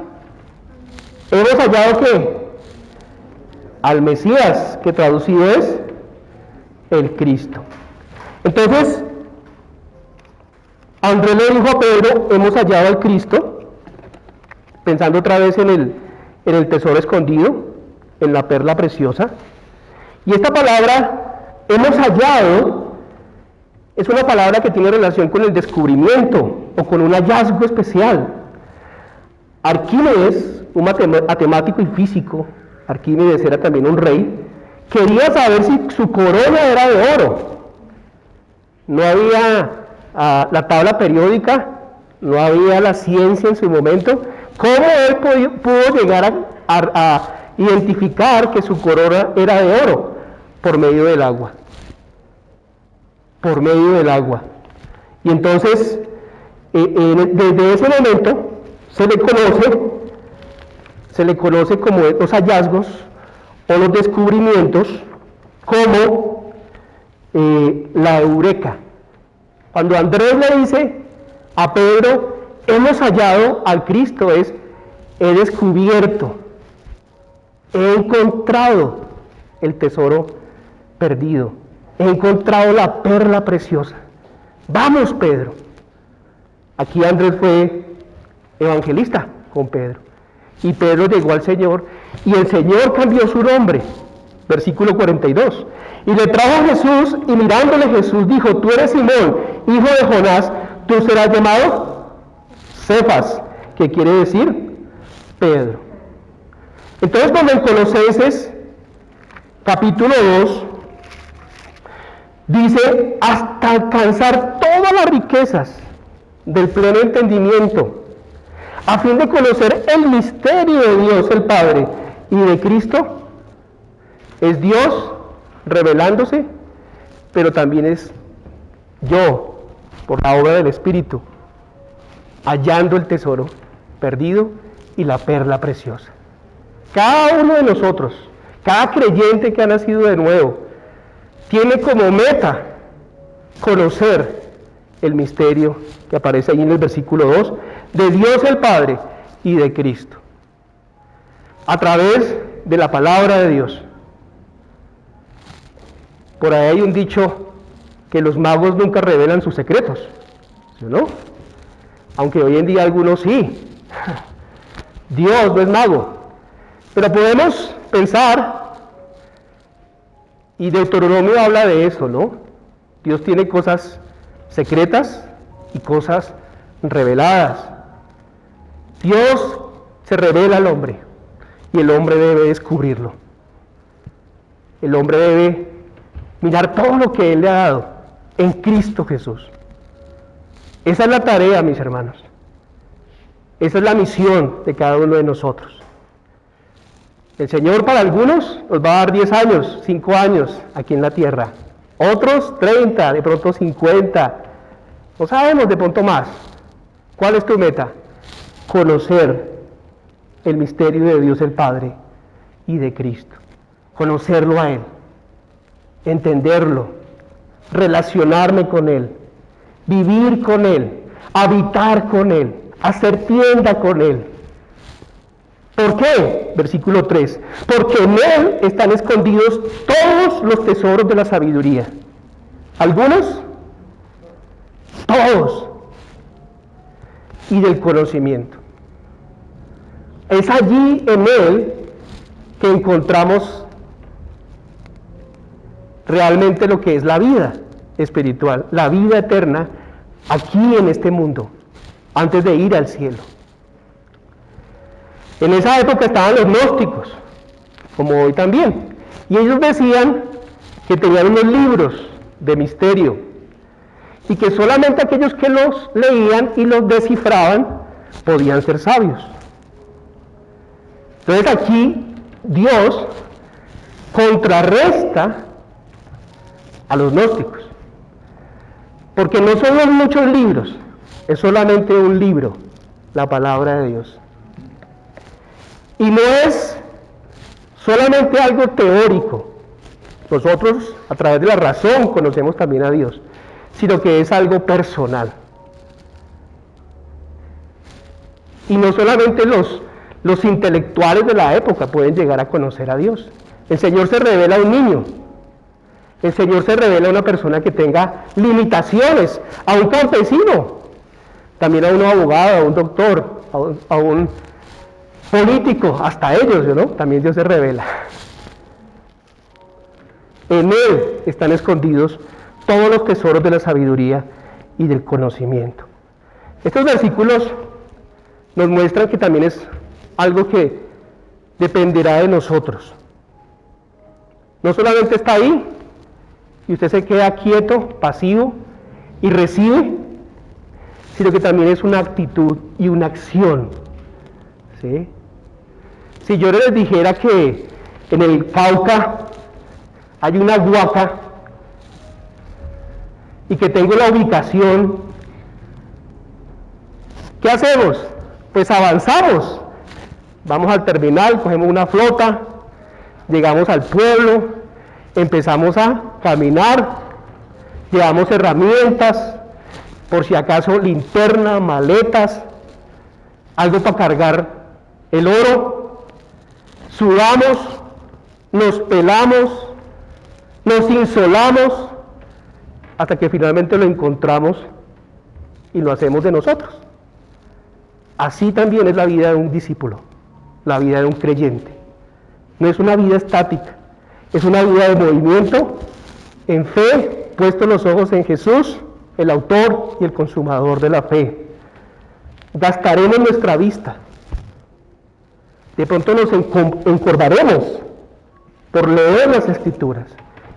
¿Hemos hallado qué? Al Mesías, que traducido es el Cristo. Entonces, Andrés le dijo a Pedro, hemos hallado al Cristo, pensando otra vez en el tesoro escondido, en la perla preciosa. Y esta palabra, hemos hallado, es una palabra que tiene relación con el descubrimiento o con un hallazgo especial. Arquímedes, un matemático y físico, Arquímedes era también un rey, quería saber si su corona era de oro. No había la tabla periódica, no había la ciencia en su momento. ¿Cómo él pudo llegar a identificar que su corona era de oro? Por medio del agua. Por medio del agua. Y entonces, desde ese momento, se le conoce como los hallazgos o los descubrimientos como la eureka. Cuando Andrés le dice a Pedro, hemos hallado al Cristo, he descubierto, he encontrado el tesoro perdido, he encontrado la perla preciosa. Vamos, Pedro. Aquí Andrés fue evangelista con Pedro. Y Pedro llegó al Señor y el Señor cambió su nombre. Versículo 42. Y le trajo a Jesús y mirándole Jesús dijo, tú eres Simón, hijo de Jonás, tú serás llamado Cefas, que quiere decir Pedro. Entonces cuando en Colosenses capítulo 2 dice, hasta alcanzar todas las riquezas del pleno entendimiento, a fin de conocer el misterio de Dios el Padre y de Cristo, es Dios revelándose, pero también es yo, por la obra del Espíritu, hallando el tesoro perdido y la perla preciosa. Cada uno de nosotros, cada creyente que ha nacido de nuevo, tiene como meta conocer el misterio que aparece ahí en el versículo 2, de Dios el Padre y de Cristo, a través de la palabra de Dios. Por ahí hay un dicho que los magos nunca revelan sus secretos, ¿sí o no? Aunque hoy en día algunos sí. Dios no es mago. Pero podemos pensar, y Deuteronomio habla de eso, ¿no? Dios tiene cosas secretas y cosas reveladas. Dios se revela al hombre y el hombre debe descubrirlo. El hombre debe mirar todo lo que Él le ha dado en Cristo Jesús. Esa es la tarea, mis hermanos. Esa es la misión de cada uno de nosotros. El Señor para algunos nos va a dar 10 años, 5 años aquí en la tierra. Otros 30, de pronto 50. No sabemos, de pronto más. ¿Cuál es tu meta? Conocer el misterio de Dios el Padre y de Cristo. Conocerlo a Él. Entenderlo. Relacionarme con Él. Vivir con Él. Habitar con Él. hacer tienda con Él. ¿Por qué? Versículo 3. Porque en Él están escondidos todos los tesoros de la sabiduría. ¿Algunos? Todos. Y del conocimiento. Es allí en Él que encontramos realmente lo que es la vida espiritual, la vida eterna aquí en este mundo, antes de ir al cielo. En esa época estaban los gnósticos, como hoy también, y ellos decían que tenían unos libros de misterio y que solamente aquellos que los leían y los descifraban podían ser sabios. Entonces aquí Dios contrarresta a los gnósticos, porque no son los muchos libros, es solamente un libro, la palabra de Dios. Y no es solamente algo teórico, nosotros a través de la razón conocemos también a Dios, sino que es algo personal. Y no solamente los intelectuales de la época pueden llegar a conocer a Dios. El Señor se revela a un niño. El Señor se revela a una persona que tenga limitaciones, a un campesino, también a un abogado, a un doctor, a un político, hasta ellos, ¿no? También Dios se revela. En Él están escondidos todos los tesoros de la sabiduría y del conocimiento. Estos versículos nos muestran que también es algo que dependerá de nosotros. No solamente está ahí y usted se queda quieto, pasivo y recibe, sino que también es una actitud y una acción. ¿Sí? Si yo les dijera que en el Cauca hay una huaca y que tengo la ubicación, ¿qué hacemos? Pues avanzamos, vamos al terminal, cogemos una flota, llegamos al pueblo, empezamos a caminar, llevamos herramientas, por si acaso linterna, maletas, algo para cargar el oro, sudamos, nos pelamos, nos insolamos, hasta que finalmente lo encontramos y lo hacemos de nosotros. Así también es la vida de un discípulo, la vida de un creyente. No es una vida estática, es una vida de movimiento, en fe, puestos los ojos en Jesús, el autor y el consumador de la fe. Gastaremos nuestra vista. De pronto nos encorvaremos por leer las Escrituras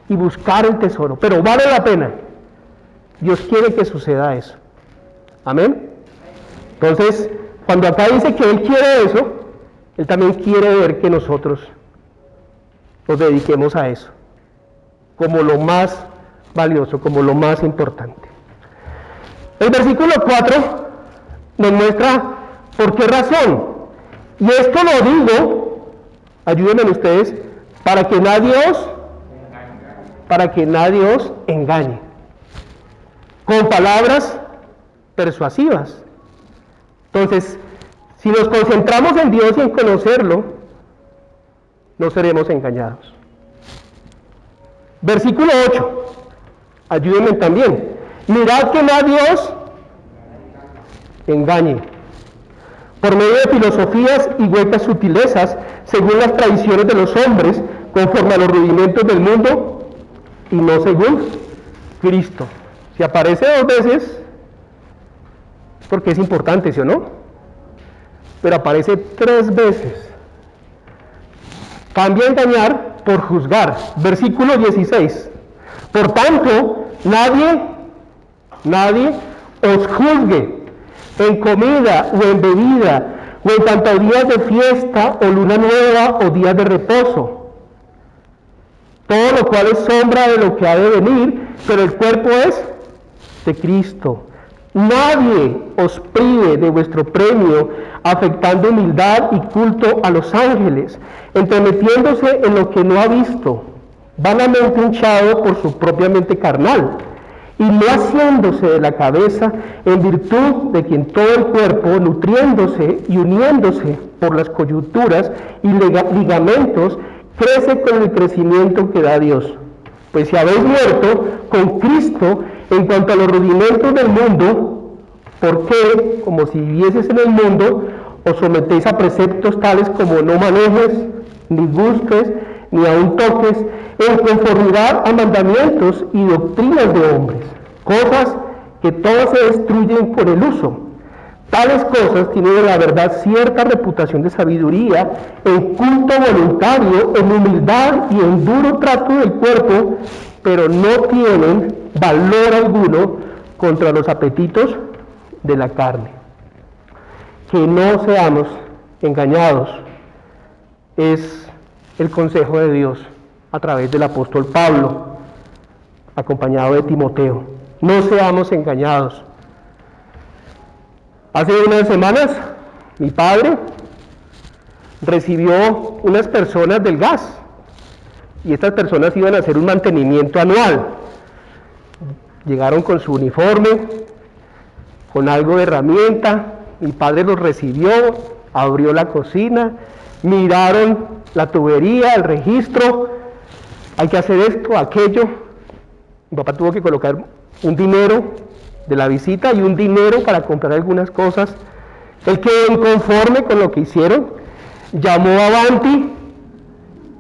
y buscar el tesoro, pero vale la pena. Dios quiere que suceda eso. Amén. Entonces, cuando acá dice que Él quiere eso, Él también quiere ver que nosotros nos dediquemos a eso, como lo más valioso, como lo más importante. El versículo 4 nos muestra por qué razón. Y esto lo digo, ayúdenme ustedes, para que nadie os engañe. Con palabras persuasivas. Entonces, si nos concentramos en Dios y en conocerlo, no seremos engañados. Versículo 8. Ayúdenme también. Mirad que nadie os engañe. Por medio de filosofías y huecas sutilezas, según las tradiciones de los hombres, conforme a los rudimentos del mundo, y no según Cristo. Si aparece 2 veces, porque es importante, ¿sí o no? Pero aparece 3 veces. Cambia engañar por juzgar. Versículo 16. Por tanto, nadie os juzgue en comida o en bebida, o en cuanto a días de fiesta, o luna nueva, o días de reposo. Todo lo cual es sombra de lo que ha de venir, pero el cuerpo es de Cristo. Nadie os prive de vuestro premio, afectando humildad y culto a los ángeles, entremetiéndose en lo que no ha visto, vanamente hinchado por su propia mente carnal, y no haciéndose de la cabeza, en virtud de quien todo el cuerpo, nutriéndose y uniéndose por las coyunturas y ligamentos, crece con el crecimiento que da Dios. Pues si habéis muerto con Cristo en cuanto a los rudimentos del mundo, ¿por qué, como si vivieseis en el mundo, os sometéis a preceptos tales como no manejes, ni gustes, ni aun toques, en conformidad a mandamientos y doctrinas de hombres, cosas que todas se destruyen por el uso? Tales cosas tienen en la verdad cierta reputación de sabiduría, en culto voluntario, en humildad y en duro trato del cuerpo, pero no tienen valor alguno contra los apetitos de la carne. Que no seamos engañados es el consejo de Dios a través del apóstol Pablo, acompañado de Timoteo. No seamos engañados. Hace unas semanas, mi padre recibió unas personas del gas y estas personas iban a hacer un mantenimiento anual. Llegaron con su uniforme, con algo de herramienta. Mi padre los recibió, abrió la cocina, miraron la tubería, el registro, hay que hacer esto, aquello. Mi papá tuvo que colocar un dinero de la visita y un dinero para comprar algunas cosas. Él quedó inconforme con lo que hicieron, llamó a Avanti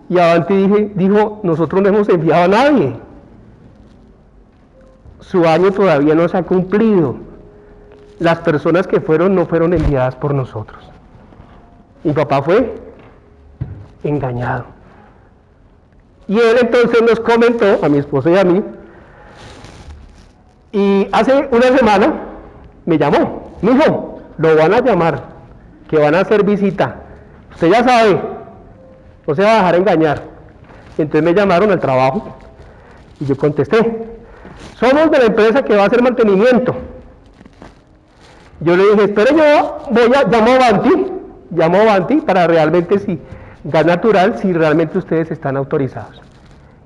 y Avanti dijo, nosotros no hemos enviado a nadie, su año todavía no se ha cumplido, las personas que fueron no fueron enviadas por nosotros. Mi papá fue engañado. Y él entonces nos comentó, a mi esposa y a mí, y hace una semana me llamó, mijo, lo van a llamar, que van a hacer visita, usted ya sabe, no se va a dejar engañar. Entonces me llamaron al trabajo y yo contesté, somos de la empresa que va a hacer mantenimiento. Yo le dije, espere, yo llamo a Avanti para realmente, si gas natural, si realmente ustedes están autorizados.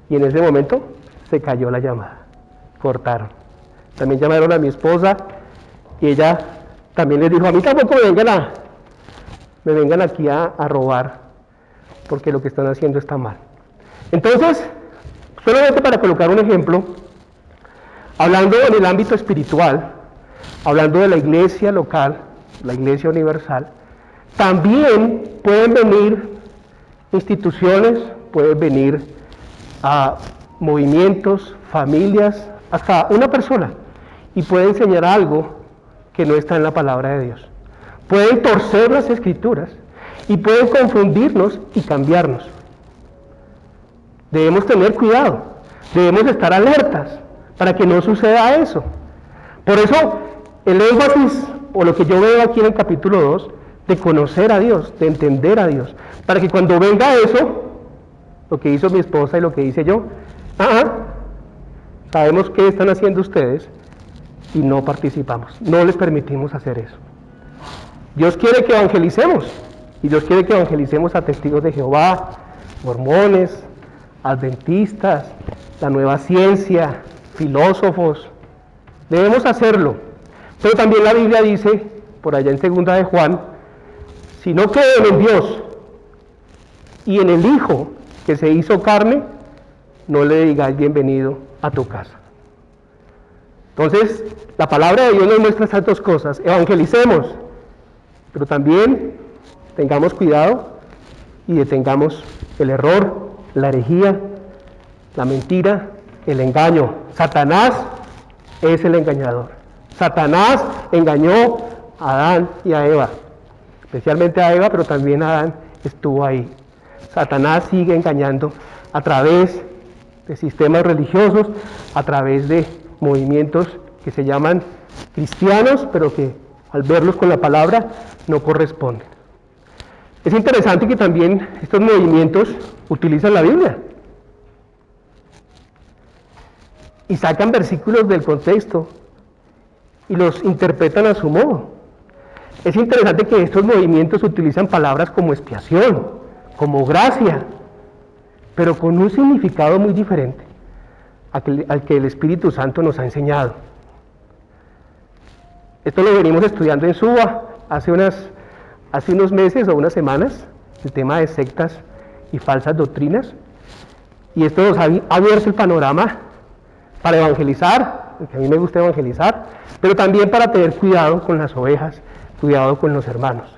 Y en ese momento se cayó la llamada, cortaron. También llamaron a mi esposa y ella también les dijo, a mí tampoco me vengan aquí a robar, porque lo que están haciendo está mal. Entonces, solamente para colocar un ejemplo, hablando en el ámbito espiritual, hablando de la iglesia local, la iglesia universal, también pueden venir instituciones, pueden venir a movimientos, familias, hasta una persona, y puede enseñar algo que no está en la palabra de Dios. Pueden torcer las escrituras y pueden confundirnos y cambiarnos. Debemos tener cuidado, debemos estar alertas para que no suceda eso. Por eso el énfasis, o lo que yo veo aquí en el capítulo 2, de conocer a Dios, de entender a Dios, para que cuando venga eso, lo que hizo mi esposa y lo que hice yo, sabemos qué están haciendo ustedes y no participamos, no les permitimos hacer eso. Dios quiere que evangelicemos, y Dios quiere que evangelicemos a testigos de Jehová, mormones, adventistas, la nueva ciencia, filósofos. Debemos hacerlo, pero también la Biblia dice, por allá en 2 de Juan, si no creen en Dios y en el Hijo que se hizo carne, no le digáis bienvenido a tu casa. Entonces, la palabra de Dios nos muestra estas dos cosas, evangelicemos, pero también tengamos cuidado y detengamos el error, la herejía, la mentira, el engaño. Satanás es el engañador. Satanás engañó a Adán y a Eva, especialmente a Eva, pero también Adán estuvo ahí. Satanás sigue engañando a través de sistemas religiosos, a través de movimientos que se llaman cristianos, pero que al verlos con la palabra no corresponden. Es interesante que también estos movimientos utilizan la Biblia y sacan versículos del contexto y los interpretan a su modo. Es interesante que estos movimientos utilizan palabras como expiación, como gracia, pero con un significado muy diferente. al que el Espíritu Santo nos ha enseñado. Esto lo venimos estudiando en SUBA hace unos meses o unas semanas, el tema de sectas y falsas doctrinas, y esto nos ha abierto el panorama para evangelizar, porque a mí me gusta evangelizar, pero también para tener cuidado con las ovejas, cuidado con los hermanos.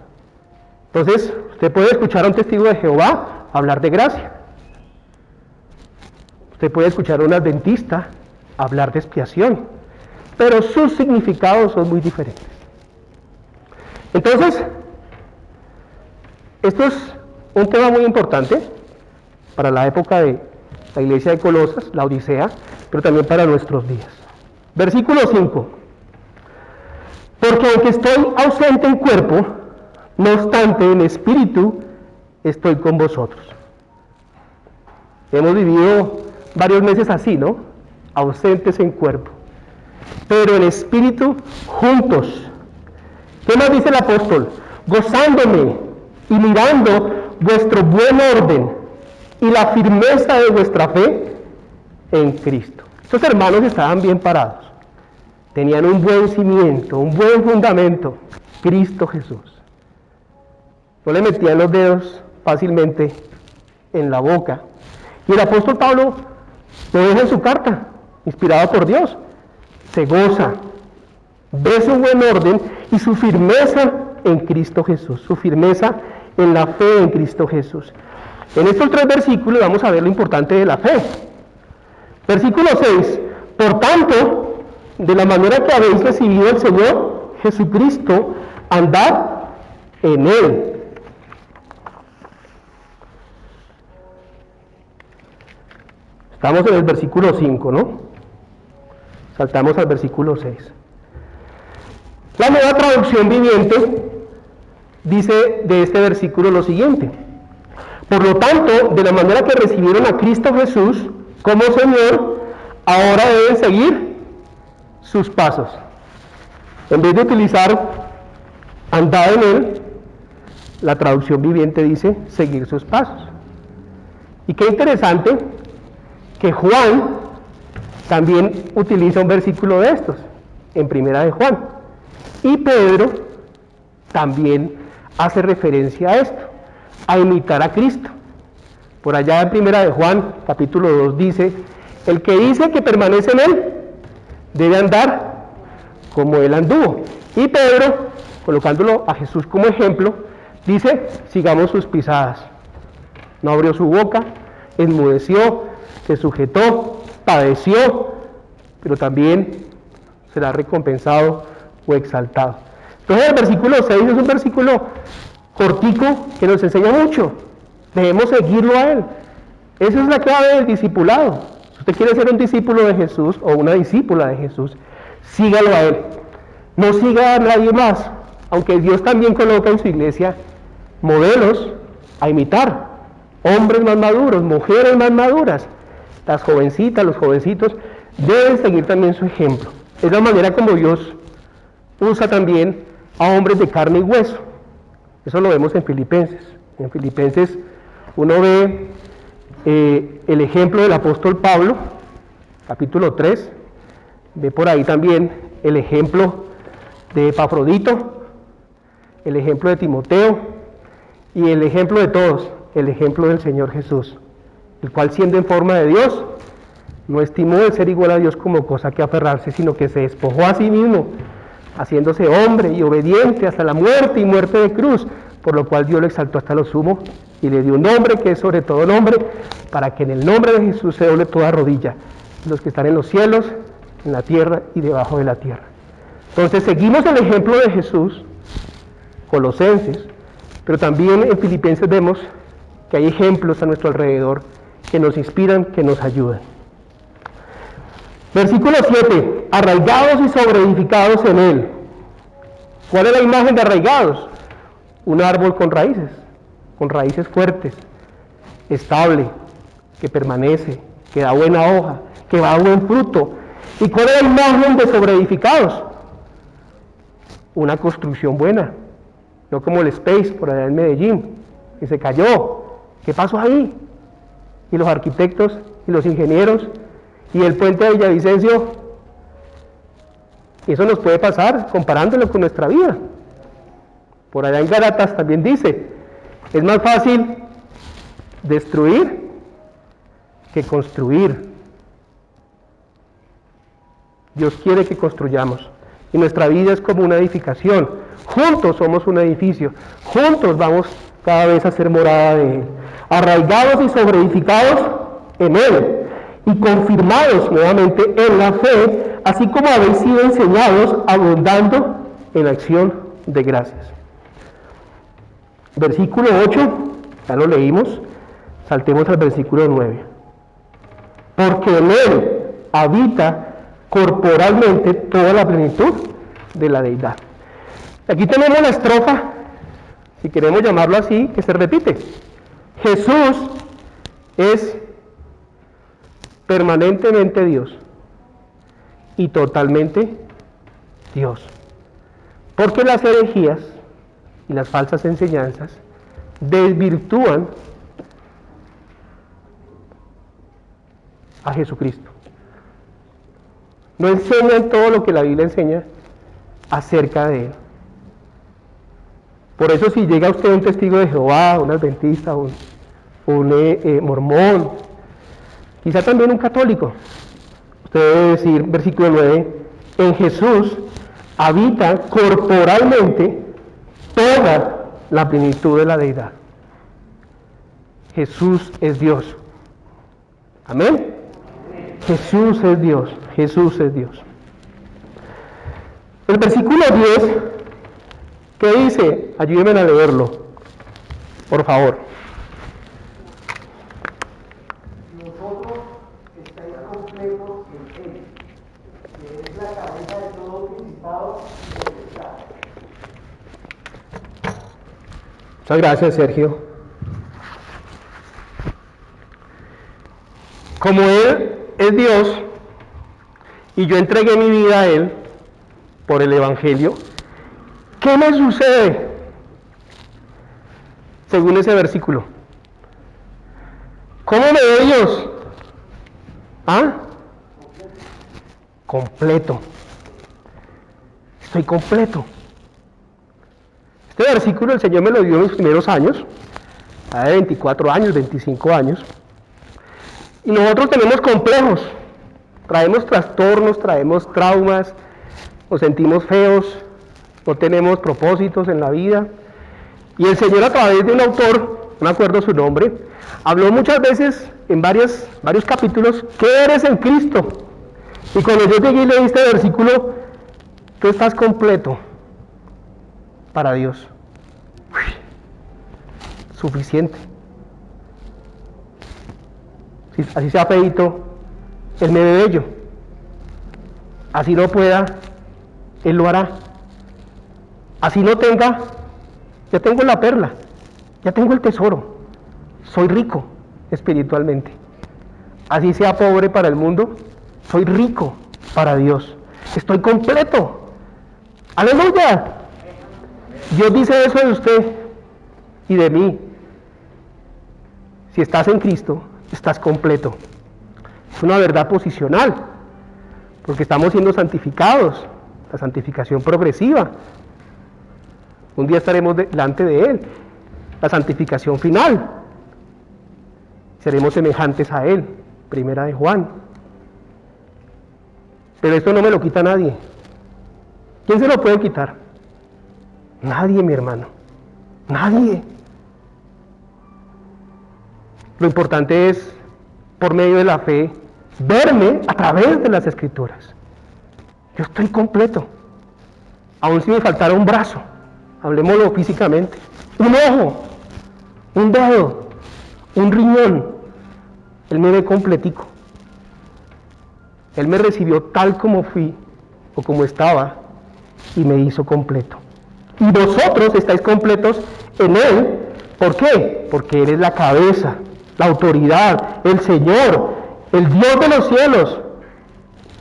Entonces, usted puede escuchar a un testigo de Jehová hablar de gracia. Usted puede escuchar a un adventista hablar de expiación, pero sus significados son muy diferentes. Entonces, esto es un tema muy importante para la época de la iglesia de Colosas, la Odisea, pero también para nuestros días. Versículo 5. Porque aunque estoy ausente en cuerpo, no obstante en espíritu estoy con vosotros. Hemos vivido varios meses así, ¿no? Ausentes en cuerpo, pero en espíritu juntos. ¿Qué más dice el apóstol? Gozándome y mirando vuestro buen orden y la firmeza de vuestra fe en Cristo. Estos hermanos estaban bien parados, tenían un buen cimiento, un buen fundamento, Cristo Jesús. No le metían los dedos fácilmente en la boca. Y el apóstol Pablo lo deja en su carta, inspirado por Dios. Se goza, ve su buen orden y su firmeza en Cristo Jesús, su firmeza en la fe en Cristo Jesús. En estos 3 versículos vamos a ver lo importante de la fe. Versículo 6. Por tanto, de la manera que habéis recibido al Señor Jesucristo, andad en Él. Estamos en el versículo 5, ¿no? Saltamos al versículo 6. La Nueva Traducción Viviente dice de este versículo lo siguiente: por lo tanto, de la manera que recibieron a Cristo Jesús como Señor, ahora deben seguir sus pasos. En vez de utilizar andad en Él, la Traducción Viviente dice seguir sus pasos. Y qué interesante que Juan también utiliza un versículo de estos, en Primera de Juan. Y Pedro también hace referencia a esto, a imitar a Cristo. Por allá en Primera de Juan, capítulo 2, dice: el que dice que permanece en Él, debe andar como Él anduvo. Y Pedro, colocándolo a Jesús como ejemplo, dice: sigamos sus pisadas. No abrió su boca, enmudeció, se sujetó, padeció, pero también será recompensado o exaltado. Entonces el versículo 6 es un versículo cortico que nos enseña mucho. Debemos seguirlo a Él. Esa es la clave del discipulado. Si usted quiere ser un discípulo de Jesús o una discípula de Jesús, sígalo a Él. No siga a nadie más, aunque Dios también coloca en su iglesia modelos a imitar. Hombres más maduros, mujeres más maduras. Las jovencitas, los jovencitos deben seguir también su ejemplo. Es la manera como Dios usa también a hombres de carne y hueso. Eso lo vemos en Filipenses. En Filipenses uno ve el ejemplo del apóstol Pablo, capítulo 3. Ve por ahí también el ejemplo de Epafrodito, el ejemplo de Timoteo y el ejemplo de todos, el ejemplo del Señor Jesús, el cual, siendo en forma de Dios, no estimó el ser igual a Dios como cosa que aferrarse, sino que se despojó a sí mismo, haciéndose hombre y obediente hasta la muerte y muerte de cruz, por lo cual Dios lo exaltó hasta lo sumo y le dio un nombre que es sobre todo nombre, para que en el nombre de Jesús se doble toda rodilla, los que están en los cielos, en la tierra y debajo de la tierra. Entonces seguimos el ejemplo de Jesús, Colosenses, pero también en Filipenses vemos que hay ejemplos a nuestro alrededor que nos inspiran, que nos ayudan. Versículo 7, arraigados y sobreedificados en Él. ¿Cuál es la imagen de arraigados? Un árbol con raíces fuertes, estable, que permanece, que da buena hoja, que da buen fruto. ¿Y cuál es la imagen de sobreedificados? Una construcción buena, no como el Space por allá en Medellín, que se cayó. ¿Qué pasó ahí? Y los arquitectos y los ingenieros Y el puente de Villavicencio, eso nos puede pasar comparándolo con nuestra vida. Por allá en Gálatas también dice, es más fácil destruir que construir. Dios quiere que construyamos. Y nuestra vida es como una edificación. Juntos somos un edificio. Juntos vamos cada vez a ser morada de Él. Arraigados y sobreedificados en Él. Y confirmados nuevamente en la fe, así como habéis sido enseñados, abundando en acción de gracias. Versículo 8, ya lo leímos, saltemos al versículo 9. Porque en Él habita corporalmente toda la plenitud de la deidad. Aquí tenemos la estrofa, si queremos llamarlo así, que se repite. Jesús es permanentemente Dios y totalmente Dios. Porque las herejías y las falsas enseñanzas desvirtúan a Jesucristo. No enseñan todo lo que la Biblia enseña acerca de Él. Por eso si llega usted un testigo de Jehová, un adventista, un mormón, quizá también un católico, usted debe decir, versículo 9, en Jesús habita corporalmente toda la plenitud de la deidad. Jesús es Dios. Amén. Jesús es Dios. Jesús es Dios. El versículo 10, ¿qué dice? Ayúdenme a leerlo, por favor.
Nosotros estáis completos en Él, que es la cabeza de todo principado y potestad.
Muchas gracias, Sergio. Como Él es Dios y yo entregué mi vida a Él por el Evangelio, ¿qué me sucede? Según ese versículo. ¿Cómo me ve Dios? ¿Ah? Completo. Estoy completo. Este versículo el Señor me lo dio en los primeros años, de 24 años, 25 años. Y nosotros tenemos complejos, traemos trastornos, traemos traumas, nos sentimos feos, no tenemos propósitos en la vida. Y el Señor a través de un autor, no me acuerdo su nombre, habló muchas veces en varios capítulos, ¿qué eres en Cristo? Y cuando yo llegué y leí este versículo, tú estás completo para Dios. Suficiente. Si así sea feíto, Él me ve bello. Así no pueda, Él lo hará. Así no tenga, ya tengo la perla, ya tengo el tesoro. Soy rico espiritualmente. Así sea pobre para el mundo, soy rico para Dios. Estoy completo. ¡Aleluya! Dios dice eso de usted y de mí. Si estás en Cristo, estás completo. Es una verdad posicional, porque estamos siendo santificados, la santificación progresiva. Un día estaremos delante de Él, la santificación final. Seremos semejantes a Él, primera de Juan. Pero esto no me lo quita nadie. ¿Quién se lo puede quitar? Nadie, mi hermano. Nadie. Lo importante es, por medio de la fe, verme a través de las Escrituras. Yo estoy completo. Aun si me faltara un brazo, hablemoslo físicamente, un ojo, un dedo, un riñón, Él me ve completico. Él me recibió tal como fui o como estaba y me hizo completo. Y vosotros estáis completos en Él. ¿Por qué? Porque Él es la cabeza, la autoridad, el Señor, el Dios de los cielos,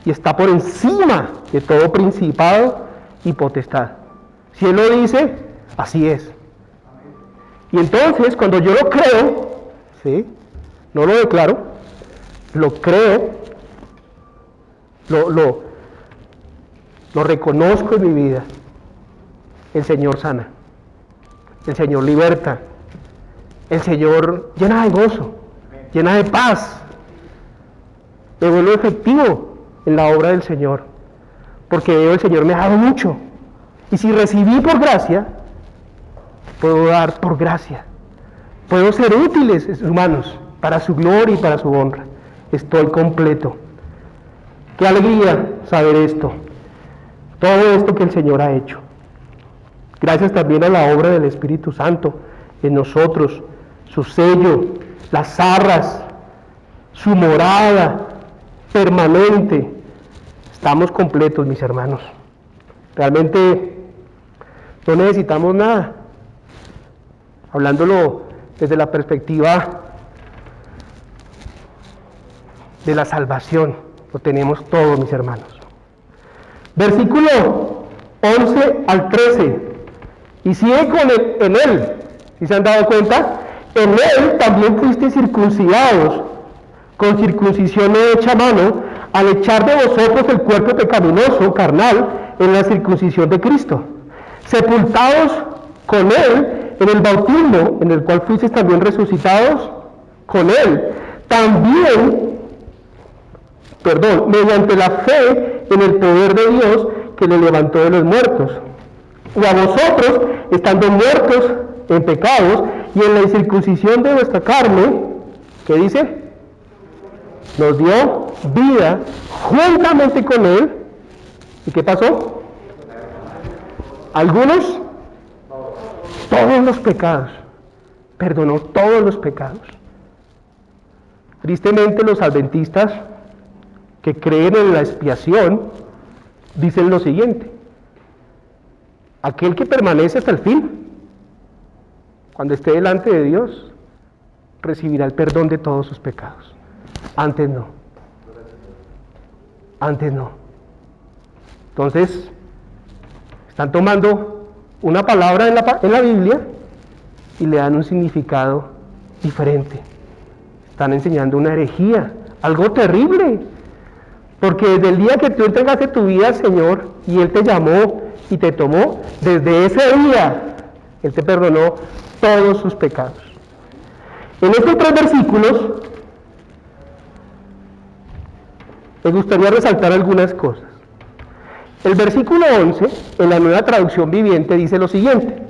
y está por encima de todo principado y potestad. Si Él lo dice, así es. Y entonces, cuando yo lo creo, ¿sí? No lo declaro, lo creo, lo reconozco en mi vida, el Señor sana, el Señor liberta, el Señor llena de gozo, llena de paz. Me vuelvo efectivo en la obra del Señor, porque veo el Señor me ha dado mucho. Y si recibí por gracia, puedo dar por gracia. Puedo ser útiles en sus manos, para su gloria y para su honra. Estoy completo. Qué alegría saber esto. Todo esto que el Señor ha hecho. Gracias también a la obra del Espíritu Santo en nosotros, su sello, las arras, su morada permanente. Estamos completos, mis hermanos. Realmente no necesitamos nada. Hablándolo desde la perspectiva de la salvación, lo tenemos todo, mis hermanos. Versículo 11 al 13. Y sigue con en él. ¿Sí se han dado cuenta? En él también fuiste circuncidados, con circuncisión hecha a mano, al echar de vosotros el cuerpo pecaminoso, carnal, en la circuncisión de Cristo. Sepultados con él en el bautismo, en el cual fuisteis también resucitados con él. También, mediante la fe en el poder de Dios que le levantó de los muertos. Y a vosotros, estando muertos en pecados y en la incircuncisión de vuestra carne, ¿qué dice? Nos dio vida juntamente con él. ¿Y qué pasó? Algunos, todos los pecados. Perdonó todos los pecados. Tristemente, los adventistas que creen en la expiación dicen lo siguiente: aquel que permanece hasta el fin, cuando esté delante de Dios, recibirá el perdón de todos sus pecados. Antes no. Antes no. Entonces, están tomando una palabra en la Biblia y le dan un significado diferente. Están enseñando una herejía, algo terrible. Porque desde el día que tú entregaste tu vida al Señor y Él te llamó y te tomó, desde ese día Él te perdonó todos sus pecados. En estos 3 versículos me gustaría resaltar algunas cosas. El versículo 11, en la Nueva Traducción Viviente, dice lo siguiente: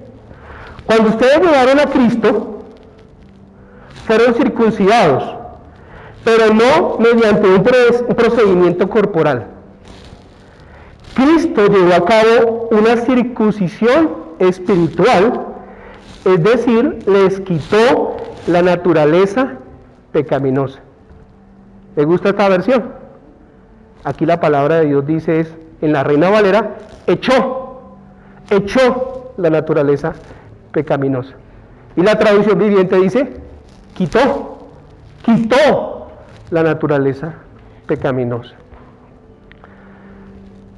cuando ustedes llegaron a Cristo, fueron circuncidados, pero no mediante un procedimiento corporal. Cristo llevó a cabo una circuncisión espiritual, es decir, les quitó la naturaleza pecaminosa. ¿Les gusta esta versión? Aquí la palabra de Dios dice es, en la Reina Valera, echó la naturaleza pecaminosa. Y la traducción viviente dice, quitó la naturaleza pecaminosa.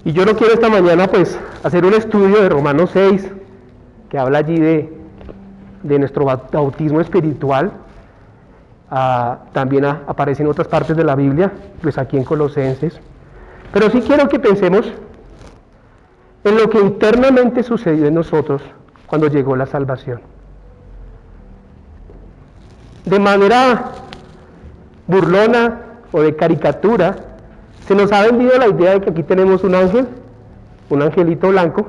Y yo no quiero esta mañana pues hacer un estudio de Romanos 6, que habla allí de nuestro bautismo espiritual. También aparece en otras partes de la Biblia, pues aquí en Colosenses. Pero sí quiero que pensemos en lo que internamente sucedió en nosotros cuando llegó la salvación. De manera burlona o de caricatura, se nos ha vendido la idea de que aquí tenemos un ángel, un angelito blanco,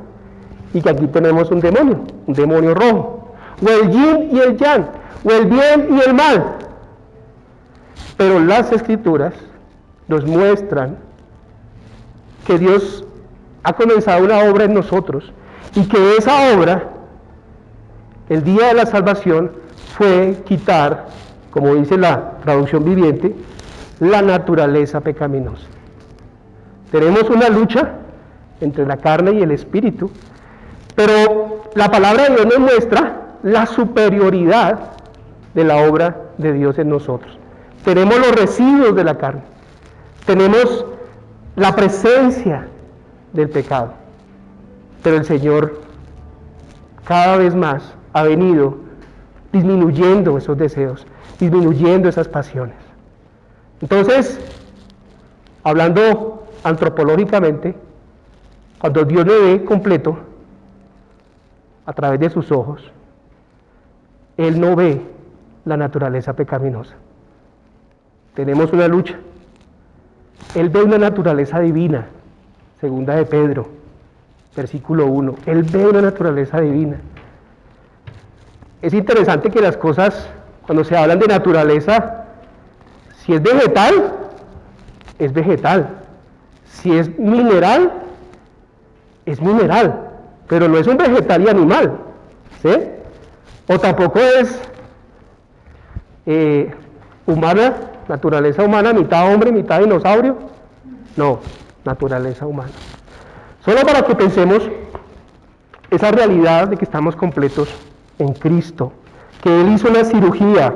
y que aquí tenemos un demonio rojo, o el yin y el yang, o el bien y el mal. Pero las Escrituras nos muestran que Dios ha comenzado una obra en nosotros, y que esa obra, el día de la salvación, fue quitar, como dice la traducción viviente, la naturaleza pecaminosa. Tenemos una lucha entre la carne y el espíritu, pero la palabra de Dios nos muestra la superioridad de la obra de Dios en nosotros. Tenemos los residuos de la carne, tenemos la presencia del pecado, pero el Señor cada vez más ha venido disminuyendo esos deseos, disminuyendo esas pasiones. Entonces, hablando antropológicamente, cuando Dios le ve completo, a través de sus ojos, Él no ve la naturaleza pecaminosa. Tenemos una lucha. Él ve una naturaleza divina, segunda de Pedro, versículo 1. Él ve una naturaleza divina. Es interesante que las cosas, cuando se hablan de naturaleza, si es vegetal, es vegetal. Si es mineral, es mineral. Pero no es un vegetal y animal, ¿sí? O tampoco es humana, naturaleza humana, mitad hombre, mitad dinosaurio. No, naturaleza humana. Solo para que pensemos esa realidad de que estamos completos en Cristo, que Él hizo una cirugía,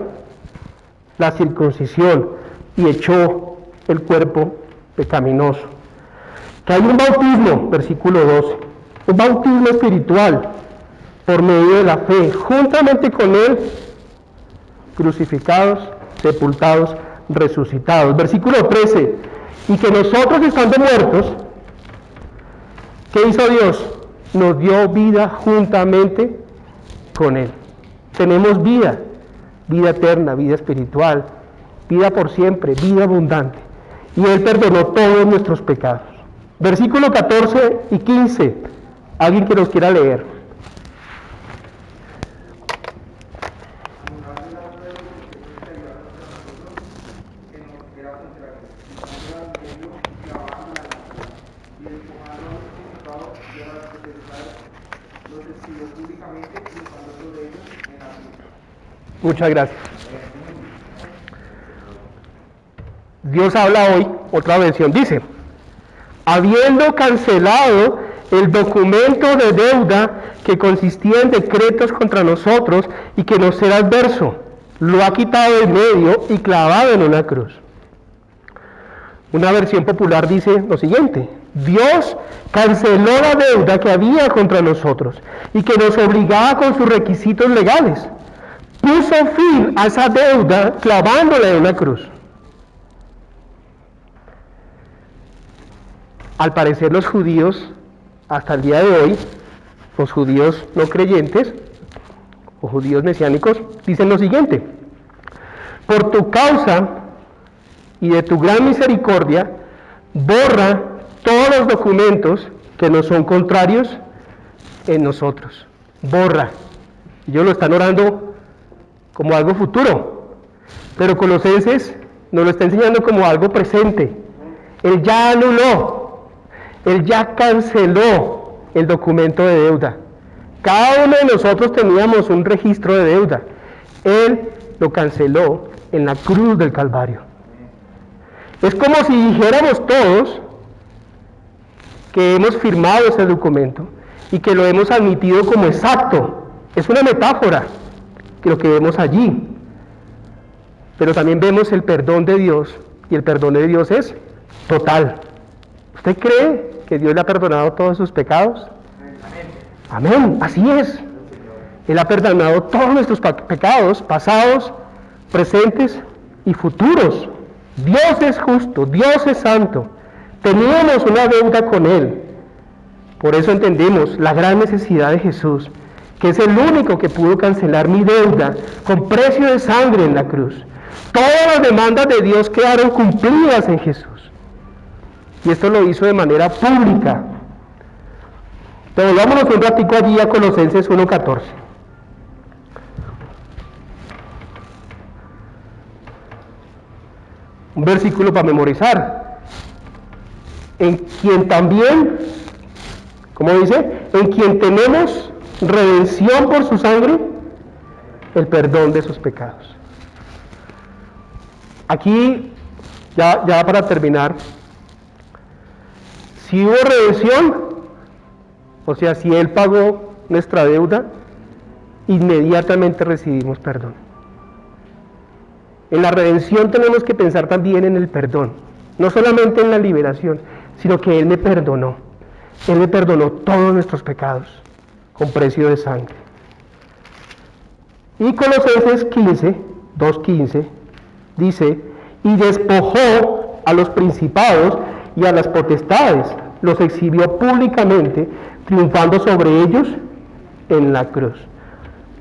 la circuncisión, y echó el cuerpo pecaminoso. Que hay un bautismo, versículo 12, un bautismo espiritual por medio de la fe, juntamente con Él, crucificados, sepultados, resucitados. Versículo 13, y que nosotros estando muertos, ¿qué hizo Dios? Nos dio vida juntamente con Él. Tenemos vida, vida eterna, vida espiritual, vida por siempre, vida abundante. Y Él perdonó todos nuestros pecados. Versículo 14 y 15, alguien que nos quiera leer. Muchas gracias. Dios habla hoy, otra versión, dice, habiendo cancelado el documento de deuda que consistía en decretos contra nosotros y que nos era adverso, lo ha quitado de medio y clavado en una cruz. Una versión popular dice lo siguiente, Dios canceló la deuda que había contra nosotros y que nos obligaba con sus requisitos legales. Puso fin a esa deuda clavándola en una cruz. Al parecer los judíos, hasta el día de hoy, los judíos no creyentes, o judíos mesiánicos, dicen lo siguiente, por tu causa y de tu gran misericordia, borra todos los documentos que nos son contrarios en nosotros. Borra. Ellos lo están orando como algo futuro, pero Colosenses nos lo está enseñando como algo presente. Él ya anuló, Él ya canceló el documento de deuda. Cada uno de nosotros teníamos un registro de deuda. Él lo canceló en la cruz del Calvario. Es como si dijéramos todos que hemos firmado ese documento y que lo hemos admitido como exacto. Es una metáfora que lo que vemos allí. Pero también vemos el perdón de Dios, y el perdón de Dios es total. ¿Usted cree que Dios le ha perdonado todos sus pecados? Amén, así es. Él ha perdonado todos nuestros pecados, pasados, presentes y futuros. Dios es justo, Dios es santo. Teníamos una deuda con Él. Por eso entendemos la gran necesidad de Jesús, que es el único que pudo cancelar mi deuda con precio de sangre en la cruz. Todas las demandas de Dios quedaron cumplidas en Jesús. Y esto lo hizo de manera pública. Pero volvámonos un ratico allí a Colosenses 1:14. Un versículo para memorizar. En quien también, ¿cómo dice? En quien tenemos redención por su sangre, el perdón de sus pecados. Aquí, ya para terminar, si hubo redención, o sea, si Él pagó nuestra deuda, inmediatamente recibimos perdón. En la redención tenemos que pensar también en el perdón, no solamente en la liberación, sino que Él me perdonó. Él me perdonó todos nuestros pecados con precio de sangre. Y Colosenses 2:15 dice, y despojó a los principados y a las potestades, los exhibió públicamente, triunfando sobre ellos en la cruz.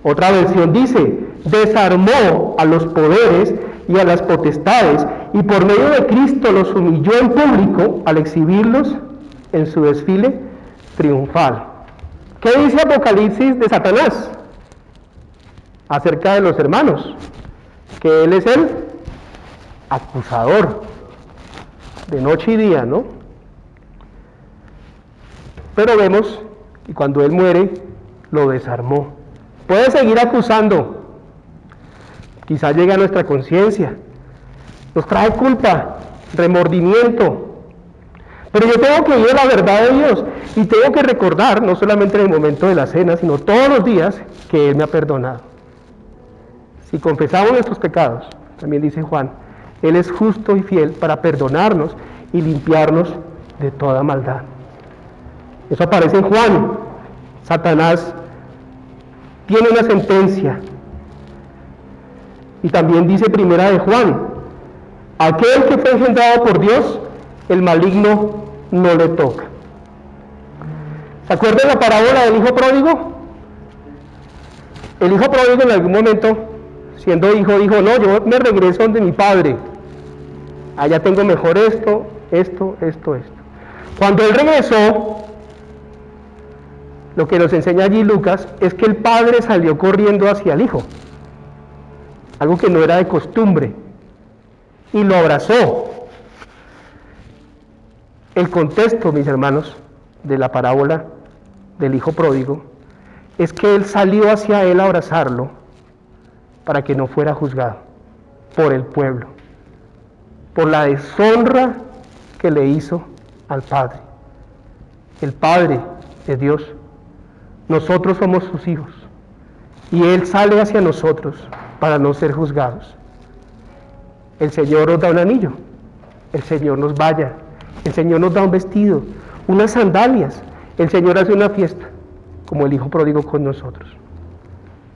Otra versión dice, desarmó a los poderes y a las potestades, y por medio de Cristo los humilló en público al exhibirlos en su desfile triunfal. ¿Qué dice Apocalipsis de Satanás acerca de los hermanos? Que él es el acusador de noche y día, ¿no? Pero vemos que cuando él muere, lo desarmó. Puede seguir acusando, quizá llegue a nuestra conciencia, nos trae culpa, remordimiento, pero yo tengo que ir a la verdad de Dios y tengo que recordar, no solamente en el momento de la cena, sino todos los días, que Él me ha perdonado. Si confesamos nuestros pecados, también dice Juan, Él es justo y fiel para perdonarnos y limpiarnos de toda maldad. Eso aparece en Juan. Satanás tiene una sentencia. Y también dice primera de Juan, aquel que fue engendrado por Dios, el maligno no le toca. ¿Se acuerdan la parábola del hijo pródigo? El hijo pródigo en algún momento, siendo hijo, dijo, no, yo me regreso donde mi padre. Allá tengo mejor esto. Cuando él regresó, lo que nos enseña allí Lucas es que el padre salió corriendo hacia el hijo, algo que no era de costumbre, y lo abrazó. El contexto, mis hermanos, de la parábola del hijo pródigo es que él salió hacia él a abrazarlo para que no fuera juzgado por el pueblo, por la deshonra que le hizo al Padre. El Padre es Dios, nosotros somos sus hijos, y Él sale hacia nosotros para no ser juzgados. El Señor nos da un anillo, el Señor nos vaya, el Señor nos da un vestido, unas sandalias, el Señor hace una fiesta, como el hijo pródigo con nosotros.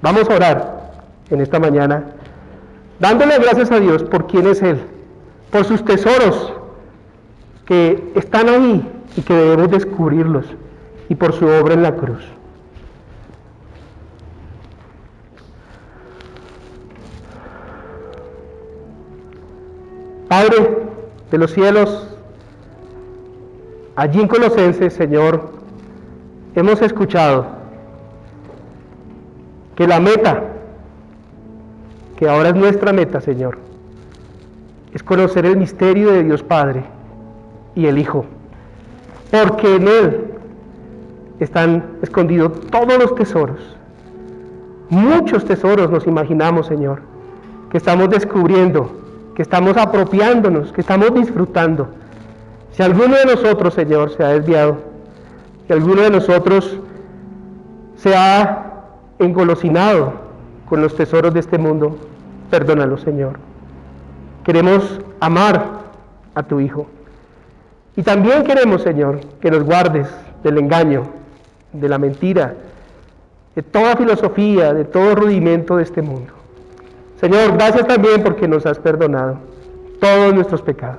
Vamos a orar en esta mañana, dándole gracias a Dios por quién es Él, por sus tesoros que están ahí y que debemos descubrirlos, y por su obra en la cruz. Padre de los cielos, allí en Colosenses, Señor, hemos escuchado que la meta, que ahora es nuestra meta, Señor, es conocer el misterio de Dios Padre y el Hijo, porque en Él están escondidos todos los tesoros, muchos tesoros nos imaginamos, Señor, que estamos descubriendo, que estamos apropiándonos, que estamos disfrutando. Si alguno de nosotros, Señor, se ha desviado, si alguno de nosotros se ha engolosinado con los tesoros de este mundo, perdónalo, Señor. Queremos amar a tu Hijo. Y también queremos, Señor, que nos guardes del engaño, de la mentira, de toda filosofía, de todo rudimento de este mundo. Señor, gracias también porque nos has perdonado todos nuestros pecados.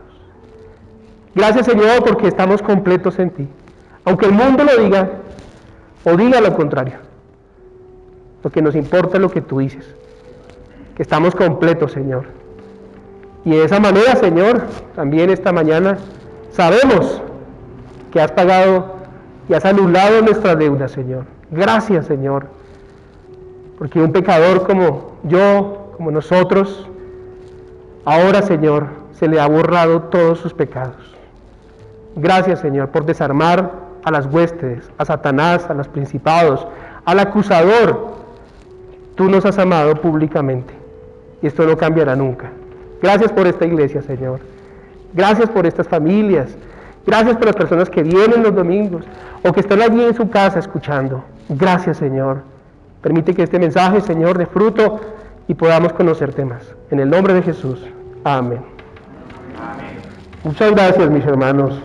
Gracias, Señor, porque estamos completos en ti. Aunque el mundo lo diga, o diga lo contrario, lo que nos importa es lo que tú dices, que estamos completos, Señor. Y de esa manera, Señor, también esta mañana sabemos que has pagado y has anulado nuestra deuda, Señor. Gracias, Señor, porque un pecador como yo, como nosotros, ahora, Señor, se le ha borrado todos sus pecados. Gracias, Señor, por desarmar a las huestes, a Satanás, a los principados, al acusador. Tú nos has amado públicamente y esto no cambiará nunca. Gracias por esta iglesia, Señor. Gracias por estas familias. Gracias por las personas que vienen los domingos o que están allí en su casa escuchando. Gracias, Señor. Permite que este mensaje, Señor, dé fruto y podamos conocerte más. En el nombre de Jesús. Amén. Amén. Muchas gracias, mis hermanos.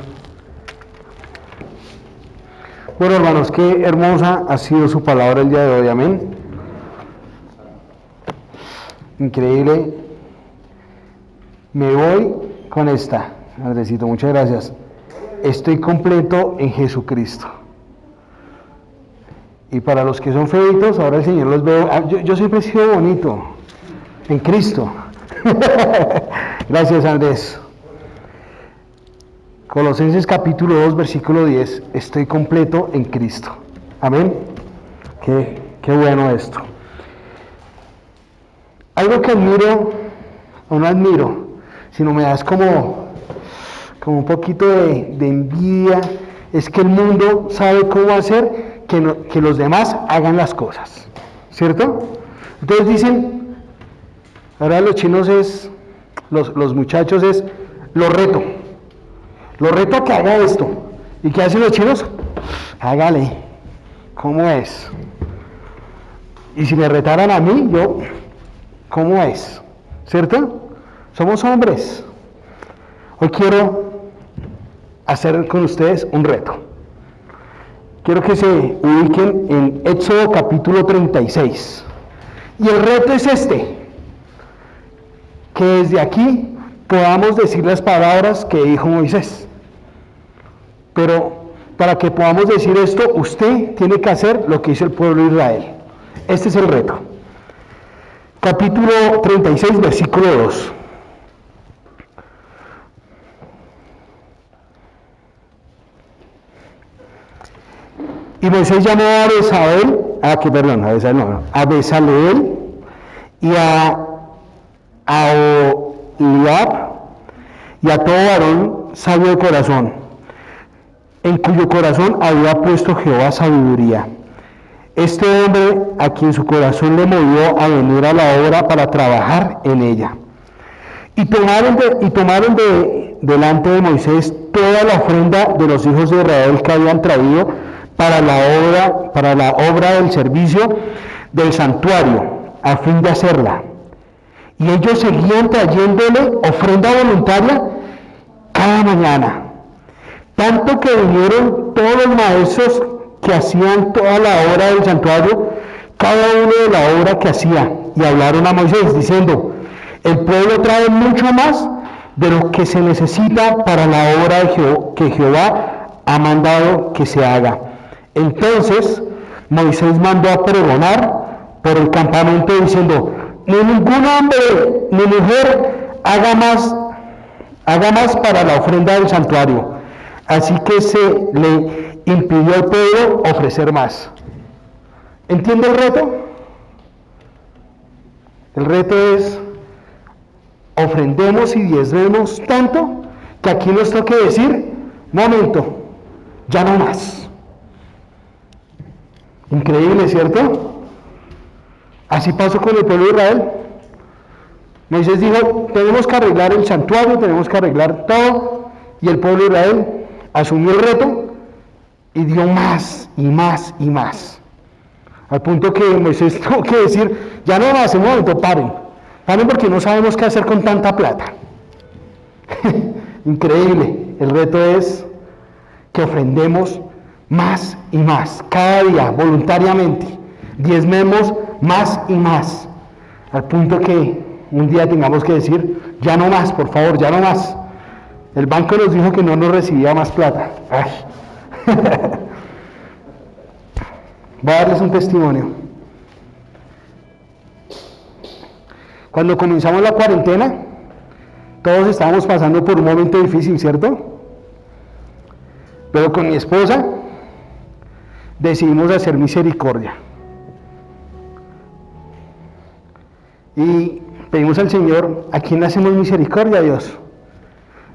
Bueno, hermanos, qué hermosa ha sido su palabra el día de hoy. Amén. Increíble. Me voy con esta. Andresito, muchas gracias. estoy completo en Jesucristo. Y para los que son feitos, ahora el Señor los ve. Yo siempre he sido bonito en Cristo. Gracias, Andrés. Colosenses capítulo 2, versículo 10. Estoy completo en Cristo. Amén. Qué bueno esto. Algo que admiro, o no admiro, sino me das como un poquito de envidia, es que el mundo sabe cómo hacer que los demás hagan las cosas, ¿cierto? Entonces dicen, ahora los chinos los muchachos los reto a que haga esto. ¿Y qué hacen los chinos? Hágale, ¿cómo es? Y si me retaran a mí, yo, ¿cómo es? ¿Cierto? Somos hombres. Hoy quiero hacer con ustedes un reto. Quiero que se ubiquen en Éxodo capítulo 36. Y el reto es que desde aquí podamos decir las palabras que dijo Moisés. Pero para que podamos decir esto, usted tiene que hacer lo que hizo el pueblo de Israel. Este es el reto. Capítulo 36, versículo 2. Y Moisés llamó a Bezaleel y a Aholiab y a todo varón sabio de corazón, en cuyo corazón había puesto Jehová sabiduría. Este hombre a quien su corazón le movió a venir a la obra para trabajar en ella. Y tomaron delante de Moisés toda la ofrenda de los hijos de Israel que habían traído para la obra del servicio del santuario, a fin de hacerla. Y ellos seguían trayéndole ofrenda voluntaria cada mañana. Tanto que vinieron todos los maestros que hacían toda la obra del santuario, cada uno de la obra que hacía, y hablaron a Moisés, diciendo, el pueblo trae mucho más de lo que se necesita para la obra que Jehová ha mandado que se haga. Entonces Moisés mandó a pregonar por el campamento diciendo, ni ningún hombre ni mujer haga más para la ofrenda del santuario. Así que se le impidió al pueblo ofrecer más. ¿Entiende el reto? El reto es ofrendemos y diezmemos tanto que aquí nos toque decir, momento, ya no más. Increíble, ¿cierto? Así pasó con el pueblo de Israel. Moisés dijo, tenemos que arreglar el santuario, tenemos que arreglar todo, y el pueblo de Israel asumió el reto y dio más y más y más. Al punto que Moisés tuvo que decir, ya no más, un momento, paren porque no sabemos qué hacer con tanta plata. Increíble. El reto es que ofrendemos más y más, cada día, voluntariamente, diezmemos más y más, al punto que un día tengamos que decir, ya no más, por favor, ya no más. El banco nos dijo que no nos recibía más plata. Ay. Voy a darles un testimonio. Cuando comenzamos la cuarentena, todos estábamos pasando por un momento difícil, ¿cierto? Pero con mi esposa decidimos hacer misericordia. Y pedimos al Señor, ¿a quién le hacemos misericordia, Dios?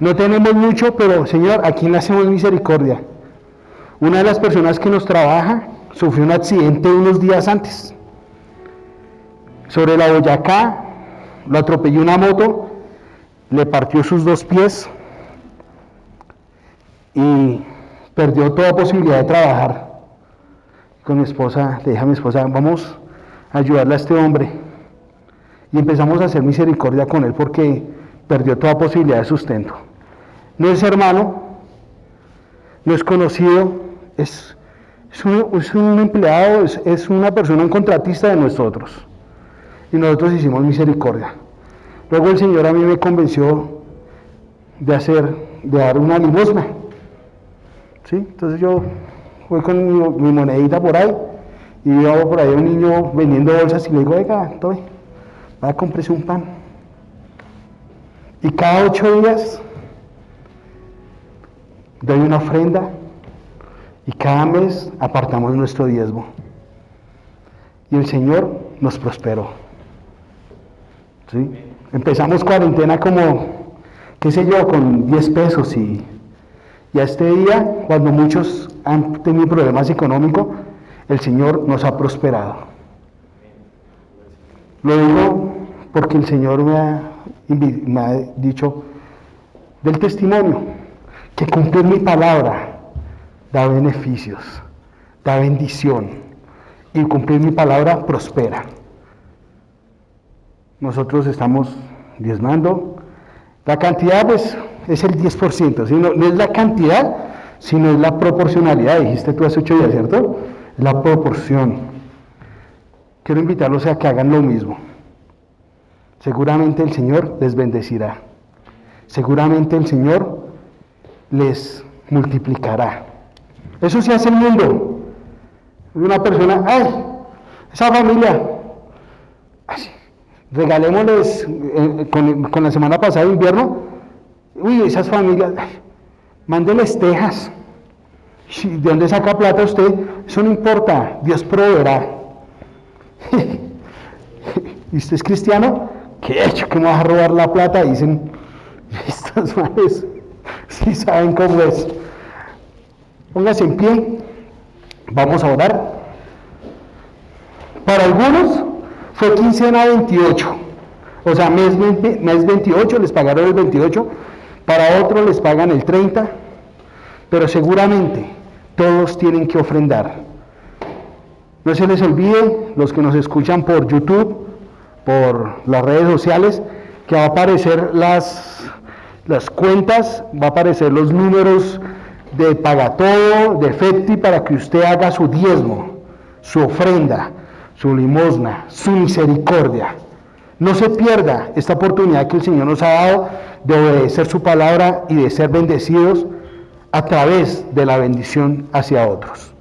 No tenemos mucho, pero Señor, ¿a quién le hacemos misericordia? Una de las personas que nos trabaja sufrió un accidente unos días antes. Sobre la Boyacá, lo atropelló una moto, le partió sus 2 pies y perdió toda posibilidad de trabajar. Con mi esposa, le dije a mi esposa, vamos a ayudarle a este hombre. Y empezamos a hacer misericordia con él porque perdió toda posibilidad de sustento. No es hermano, no es conocido, es un empleado, es una persona, un contratista de nosotros. Y nosotros hicimos misericordia. Luego el Señor a mí me convenció de dar una limosna. ¿sí? Entonces yo voy con mi monedita por ahí y veo por ahí un niño vendiendo bolsas y le digo, oiga, tome, vaya, cómprese un pan. Y cada 8 días doy una ofrenda y cada mes apartamos nuestro diezmo. Y el Señor nos prosperó. ¿Sí? Empezamos cuarentena como, qué sé yo, con 10 pesos y a este día, cuando muchos han tenido problemas económicos, el Señor nos ha prosperado. Lo digo porque el Señor me ha dicho del testimonio, que cumplir mi palabra da beneficios, da bendición, y cumplir mi palabra prospera. Nosotros estamos diezmando, la cantidad pues es el 10%, ¿sí? No es la cantidad, sino es la proporcionalidad, dijiste tú hace 8 días, ¿cierto? Es la proporción. Quiero invitarlos a que hagan lo mismo. Seguramente el Señor les bendecirá. Seguramente el Señor les multiplicará. Eso se hace en el mundo. Una persona, ¡ay! Esa familia, ay, regalémosles con la semana pasada de invierno, uy, esas familias, ay, mándeles tejas. ¿De dónde saca plata usted? Eso no importa, Dios proveerá. ¿Y usted es cristiano? ¿Qué he hecho? ¿Que me vas a robar la plata? Dicen, estas madres, sí saben cómo es. Póngase en pie, vamos a orar. Para algunos fue quincena 28, o sea, mes 28, les pagaron el 28, para otros les pagan el 30, pero seguramente todos tienen que ofrendar. No se les olvide, los que nos escuchan por YouTube, por las redes sociales, que va a aparecer las cuentas, va a aparecer los números de Pagatodo, de Efecti, para que usted haga su diezmo, su ofrenda, su limosna, su misericordia. No se pierda esta oportunidad que el Señor nos ha dado de obedecer su palabra y de ser bendecidos a través de la bendición hacia otros.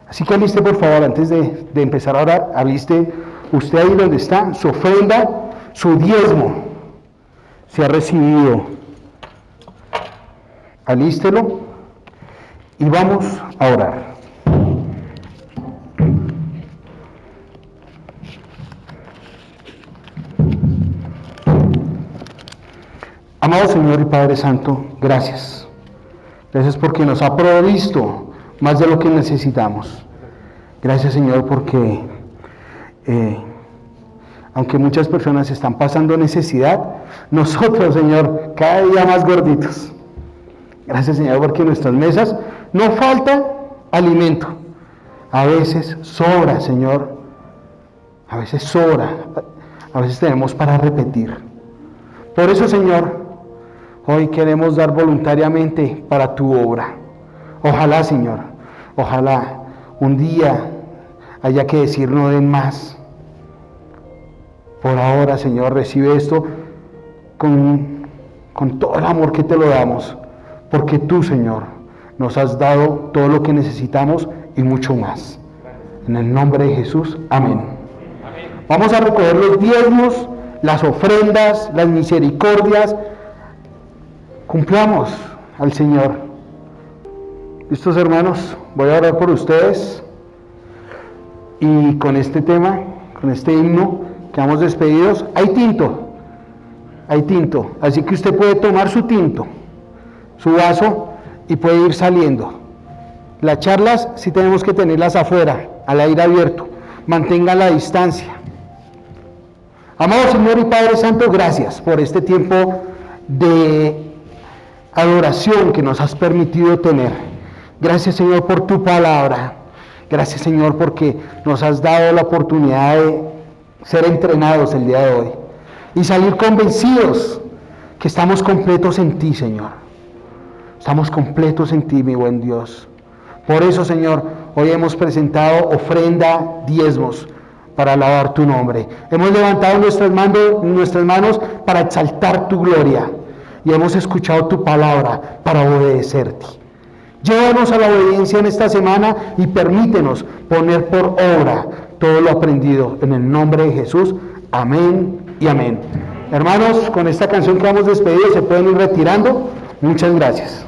Así que aliste, por favor, antes de empezar a orar, aliste usted ahí donde está, su ofrenda, su diezmo, se ha recibido. Alístelo y vamos a orar. Amado Señor y Padre Santo, gracias. Gracias porque nos ha provisto más de lo que necesitamos. Gracias, Señor, porque aunque muchas personas están pasando necesidad, nosotros, Señor, cada día más gorditos. Gracias, Señor, porque en nuestras mesas no falta alimento. A veces sobra, Señor. A veces sobra. A veces tenemos para repetir. Por eso, Señor, hoy queremos dar voluntariamente para tu obra. Ojalá, Señor, ojalá un día haya que decir no den más. Por ahora, Señor, recibe esto con todo el amor que te lo damos, porque tú, Señor, nos has dado todo lo que necesitamos y mucho más. En el nombre de Jesús, amén. Vamos a recoger los diezmos, las ofrendas, las misericordias. Cumplamos al Señor. ¿Listos, hermanos? Voy a orar por ustedes. Y con este tema, con este himno, quedamos despedidos. Hay tinto, así que usted puede tomar su tinto, su vaso, y puede ir saliendo. Las charlas sí tenemos que tenerlas afuera, al aire abierto. Mantenga la distancia. Amado Señor y Padre Santo, gracias por este tiempo de adoración que nos has permitido tener. Gracias, Señor, por tu palabra. Gracias, Señor, porque nos has dado la oportunidad de ser entrenados el día de hoy y salir convencidos que estamos completos en ti, Señor. Estamos completos en ti, mi buen Dios. Por eso, Señor, hoy hemos presentado ofrenda, diezmos, para alabar tu nombre. Hemos levantado nuestras manos para exaltar tu gloria y hemos escuchado tu palabra para obedecerte. Llévanos a la obediencia en esta semana y permítenos poner por obra todo lo aprendido en el nombre de Jesús. Amén y amén. Hermanos, con esta canción que vamos despedidos se pueden ir retirando. Muchas gracias.